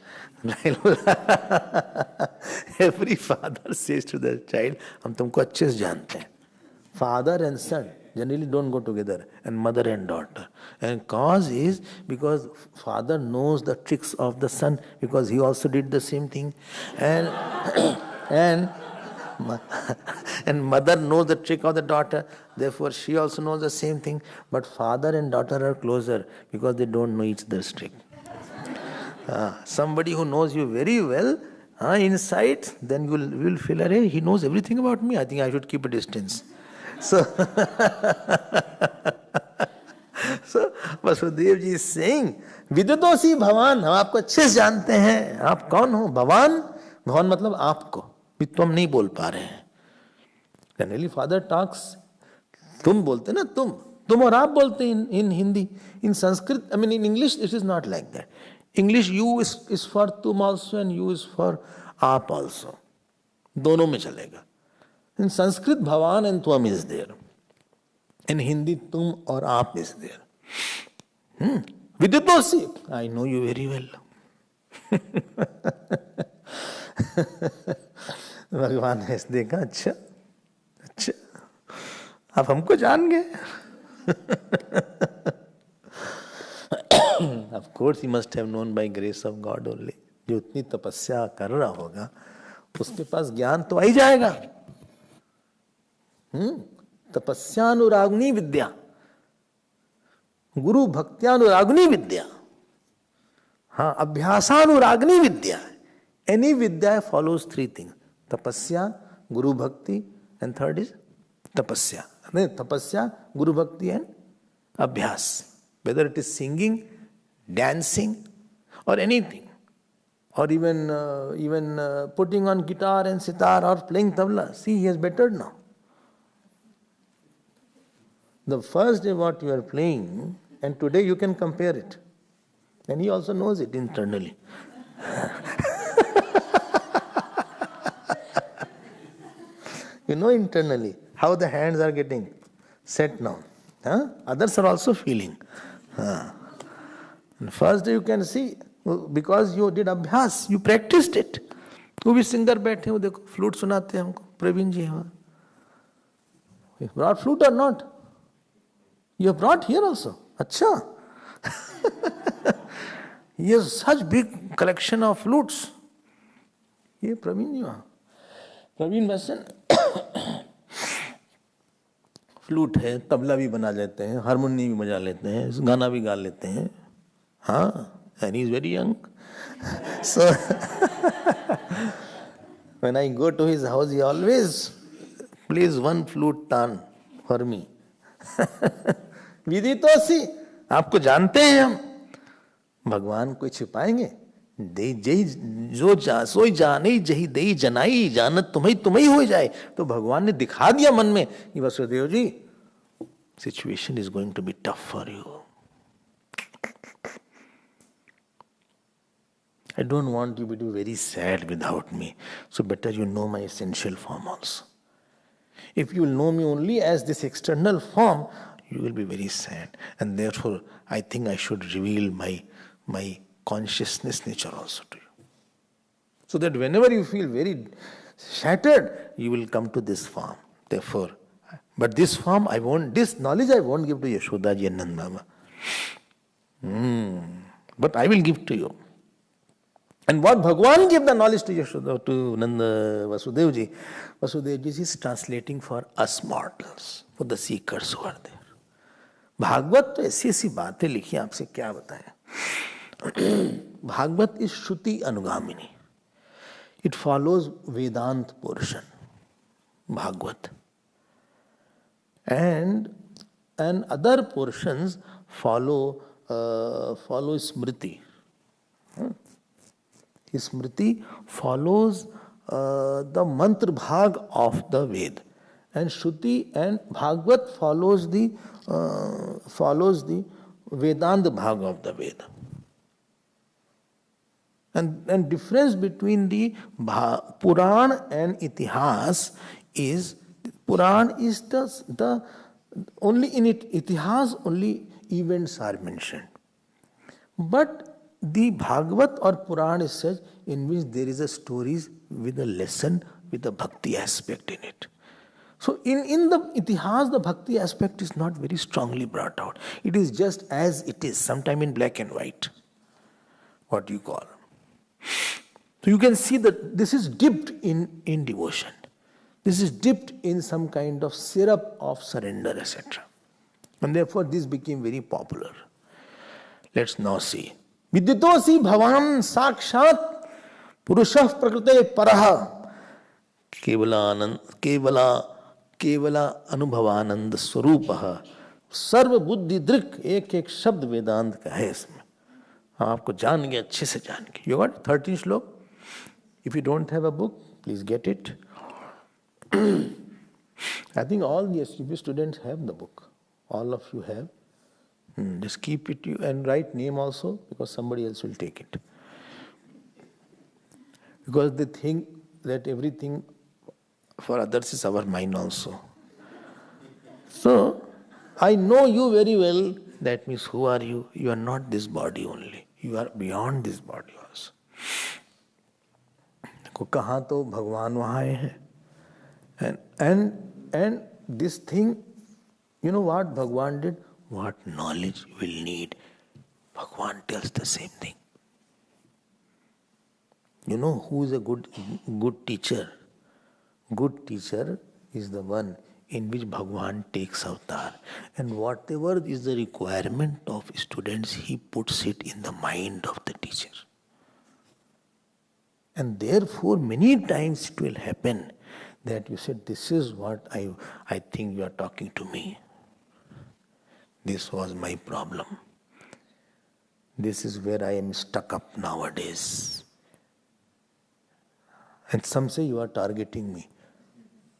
Every father says to the child, हम तुमको अच्छे से जानते हैं. Father and son generally don't go together, and mother and daughter. And cause is because father knows the tricks of the son, because he also did the same thing. And mother knows the trick of the daughter, therefore she also knows the same thing. But father and daughter are closer because they don't know each other's trick. Somebody who knows you very well inside, then you will feel, hey, he knows everything about me, I think I should keep a distance. So Vasudev ji is saying, Viditosi Bhavan, हम आपको अच्छे से जानते हैं. आप कौन हो? भगवान. भगवान मतलब आपको. तुम नहीं बोल पा रहे हैं. जनरली फादर टॉक्स, तुम बोलते ना, तुम और आप बोलते हैं in Hindi. In Sanskrit, I mean in English it is not like that. English you is for तुम also and you is for आप ऑल्सो, दोनों में चलेगा. इन संस्कृत भवान एंड त्वम इज देयर. इन हिंदी तुम और आप इज देयर. विदितोसि, I know you very well. भगवान ने देखा, अच्छा अच्छा आप हमको जान गए. Of course he must have known by grace of God only. जो उतनी तपस्या कर रहा होगा उसके पास ज्ञान तो आ ही जाएगा. तपस्यानुराग्नि विद्या, गुरु भक्त्यानुराग्नि विद्या, हाँ, अभ्यासानुराग्नि विद्या. एनी विद्या फॉलोज थ्री थिंग्स: तपस्या, गुरु भक्ति, एंड थर्ड इज तपस्या. नहीं, तपस्या, गुरु भक्ति एंड अभ्यास. Whether it is singing, dancing, or anything, or even putting on guitar and sitar or playing tabla. See, he has bettered now. The first day what you are playing, and today you can compare it, and he also knows it internally. You know internally how the hands are getting set now. Others are also feeling. And first day you can see, because you did abhyas, you practiced it. वो भी singer बैठे, वो देखो flute सुनाते हैं हमको, प्रवीण जी हैं. You brought flute or not? You have brought here also. अच्छा. He has such big collection of flutes. ये प्रवीण जी वहाँ, प्रवीण वैसन. फ्लूट है, तबला भी बना लेते हैं, हारमोनी भी बजा लेते हैं, गाना भी गा लेते हैं. And he is very young. So when I go to his house, he always plays one flute tan for me. विदितोसि, आपको जानते हैं हम. भगवान को छिपाएंगे? दे जही जो जा सोई जाने जही दे जनाई, जानत तुम्हें हो जाए. तो भगवान ने दिखा दिया मन में कि Vasudev ji, situation is going to be tough for you. I don't want you to be very sad without me. So better you know my essential form also. If you will know me only as this external form, you will be very sad. And therefore, I think I should reveal my consciousness nature also to you. So that whenever you feel very shattered, you will come to this form. Therefore, but this form this knowledge I won't give to Yashoda ji and Nand Baba. But I will give to you. And what Bhagwan gave the knowledge to Yashoda, to Nanda Vasudev ji is translating for us mortals, for the seekers who are there. Bhagavat तो ऐसी ऐसी बातें लिखी, आपसे क्या बताएं. Bhagavat is Shruti Anugamini. It follows Vedant portion, Bhagavad. And other portions follow Smriti. Smriti follows the mantra bhag of the Ved, and Shruti and Bhagavad follows the Vedanta bhag of the Ved. And difference between the Puran and Itihas is, Puran is the only in it, Itihas only events are mentioned. But the Bhagavat or Puran is such in which there is a stories with a lesson, with a bhakti aspect in it. So in the Itihas, the bhakti aspect is not very strongly brought out. It is just as it is, sometime in black and white, what you call. So you can see that this is dipped in devotion. This is dipped in some kind of syrup of surrender, etc. And therefore this became very popular. Let's now see. Vidyatosi bhavan sakshat purushah prakrite paraha kevala anubhavanand swarupaha सर्व बुद्धि दृक. एक एक शब्द वेदांत का है इसमें. आपको जान गए, अच्छे से जान गए. You got 13 श्लोक. If you don't have a book, please get it. I think all the STP students have the book. All of you have. Just keep it and write name also, because somebody else will take it. Because they think that everything for others is our mind also. So, I know you very well. That means who are you? You are not this body only. You are beyond this body also. देखो कहाँ तो भगवान वहाँ आए हैं. And this thing, you know what Bhagwan did? What knowledge you will need. Bhagwan tells the same thing. You know who is a good teacher? Good teacher is the one in which Bhagwan takes avatar. And whatever is the requirement of students, he puts it in the mind of the teacher. And therefore, many times it will happen that you said, this is what I think you are talking to me. This was my problem. This is where I am stuck up nowadays. And some say you are targeting me.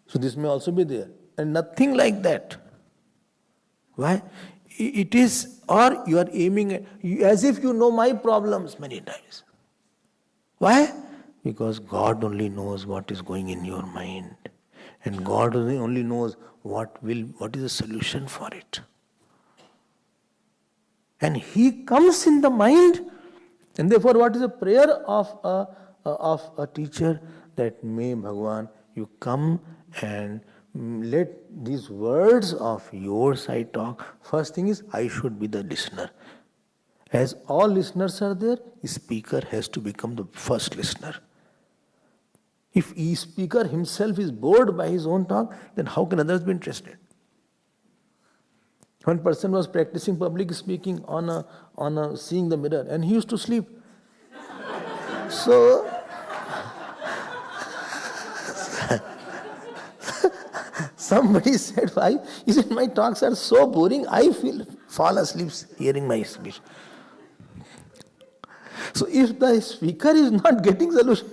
So this may also be there. And nothing like that. Why? It is, or you are aiming at, as if you know my problems many times. Why? Because God only knows what is going in your mind. And God only knows what is the solution for it. And He comes in the mind. And therefore, what is the prayer of a teacher? That may Bhagwan, you come and let these words of yours I talk. First thing is, I should be the listener. As all listeners are there, a speaker has to become the first listener. If a speaker himself is bored by his own talk, then how can others be interested? One person was practicing public speaking on seeing the mirror, and he used to sleep. So somebody said, why? He said, my talks are so boring, I fall asleep hearing my speech. So if the speaker is not getting solution,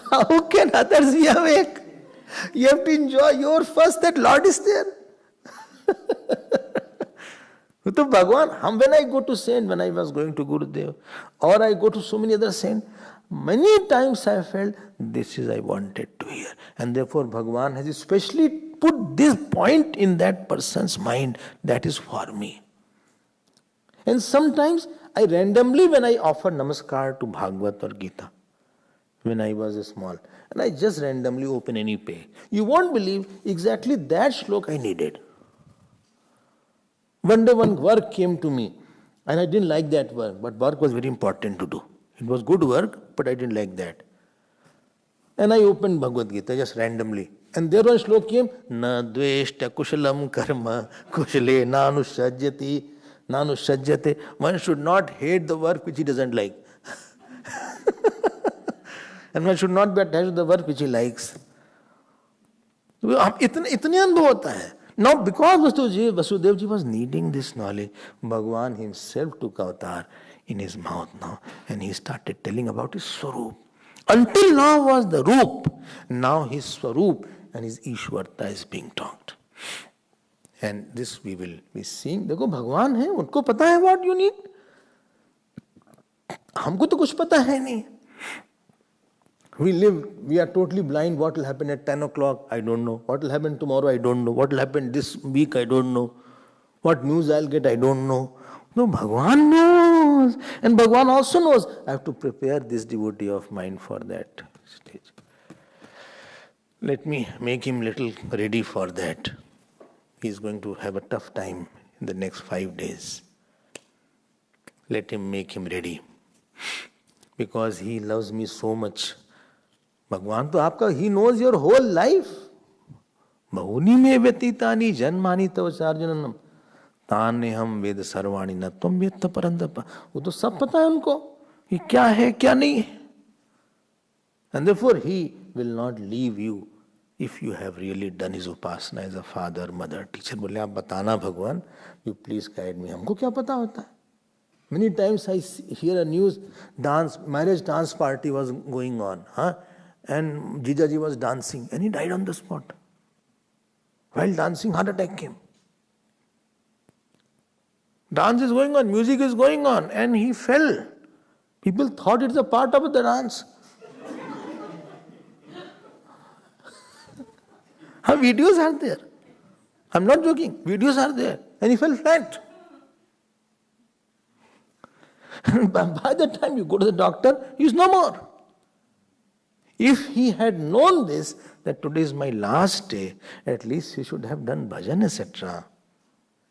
how can others be awake? You have to enjoy your first, that Lord is there. So Bhagwan, when I go to saint, when I was going to Gurudev, or I go to so many other saints, many times I felt, this is I wanted to hear. And therefore Bhagwan has especially put this point in that person's mind, that is for me. And sometimes I randomly, when I offer namaskar to Bhagavat or Gita, when I was small, and I just randomly open any page, you won't believe exactly that shlok I needed. One day one work came to me, and I didn't like that work, but work was very important to do. It was good work, but I didn't like that. And I opened Bhagavad Gita just randomly. And there one shlok came, Na dveshta kushalam karma kushale nanushajyate. One should not hate the work which he doesn't like. And one should not be attached to the work which he likes. इतने अनुभव होता है. Now, because Vasudev ji was needing this knowledge, Bhagwan himself took avatar in his mouth now, and he started telling about his Swarup. Until now was the Roop. Now his Swarup and his Ishwarta is being talked. And this we will be seeing. देखो भगवान है, उनको पता है what you need. हमको तो कुछ पता है नहीं. We are totally blind. What will happen at 10 o'clock? I don't know. What will happen tomorrow? I don't know. What will happen this week? I don't know. What news I'll get? I don't know. No, Bhagwan knows. And Bhagwan also knows. I have to prepare this devotee of mine for that stage. Let me make him little ready for that. He's going to have a tough time in the next 5 days. Let him make him ready. Because he loves me so much. भगवान तो आपका, he knows your whole life. बहुनी में व्यतीतानि जन्मानि तव चार्जुनम ताने हम वेद सर्वाणि न तुम वेत्त परंतप. वो तो सब पता है उनको कि क्या है क्या नहीं है. And therefore he will not leave you if you have really done his upasana as a father, mother, teacher. बोले आप बताना भगवान, you please guide me. हमको क्या पता होता है. Many times I hear a news, marriage dance party was going on. and Jijaji was dancing and he died on the spot. While dancing, heart attack came. Dance is going on, music is going on, and he fell. People thought it's a part of the dance. Our videos are there. I'm not joking. Videos are there. And he fell flat. By the time you go to the doctor, he's no more. If he had known this, that today is my last day, at least he should have done bhajan, etc.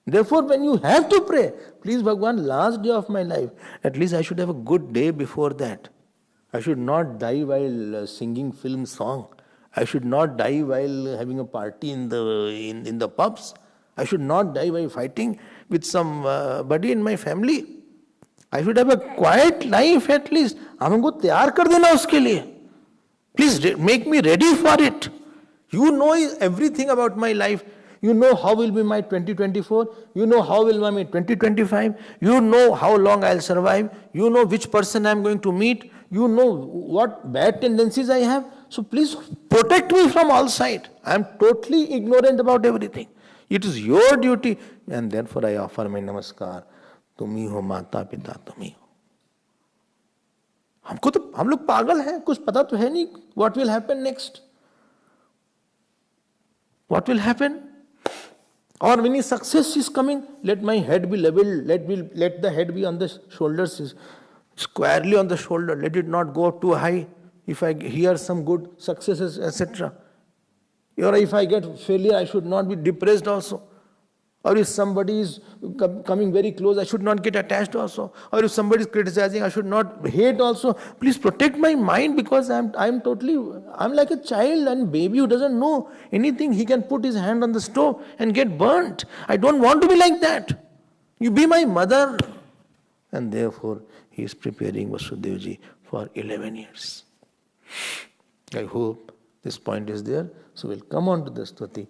Therefore, when you have to pray, please Bhagwan, last day of my life, at least I should have a good day before that. I should not die while singing film song. I should not die while having a party in the pubs. I should not die by fighting with somebody in my family. I should have a quiet life at least. हमको तैयार कर देना उसके लिए. Please make me ready for it. You know everything about my life. You know how will be my 2024. You know how will be my 2025. You know how long I'll survive. You know which person I'm going to meet. You know what bad tendencies I have. So please protect me from all sides. I'm totally ignorant about everything. It is your duty. And therefore I offer my namaskar. तुम ही हो माता पिता तुम ही हो. हमको तो हम लोग पागल हैं, कुछ पता तो है नहीं what will happen next. What will happen? Or when success is coming, let my head be leveled, let the head be on the shoulders, squarely on the shoulder, let it not go too high. If I hear some good successes, etc. Or if I get failure, I should not be depressed also. Or if somebody is coming very close, I should not get attached also. Or if somebody is criticizing, I should not hate also. Please protect my mind, because I'm like a child and baby who doesn't know anything. He can put his hand on the stove and get burnt. I don't want to be like that. You be my mother. And therefore, he is preparing Vasudevji for 11 years. I hope this point is there. So we'll come on to the stuti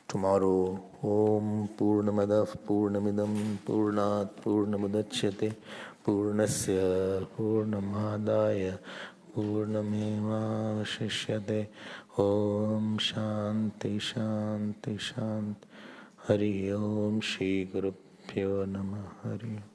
tomorrow. Om Purnamadav Purnamidam Purnat Purnamudachyate Purnasya Purnamadaya Purnameva Vashishyate. Om Shanti Shanti Shanti. Hari Om Shri Gurubhyo Namah. Hari Om.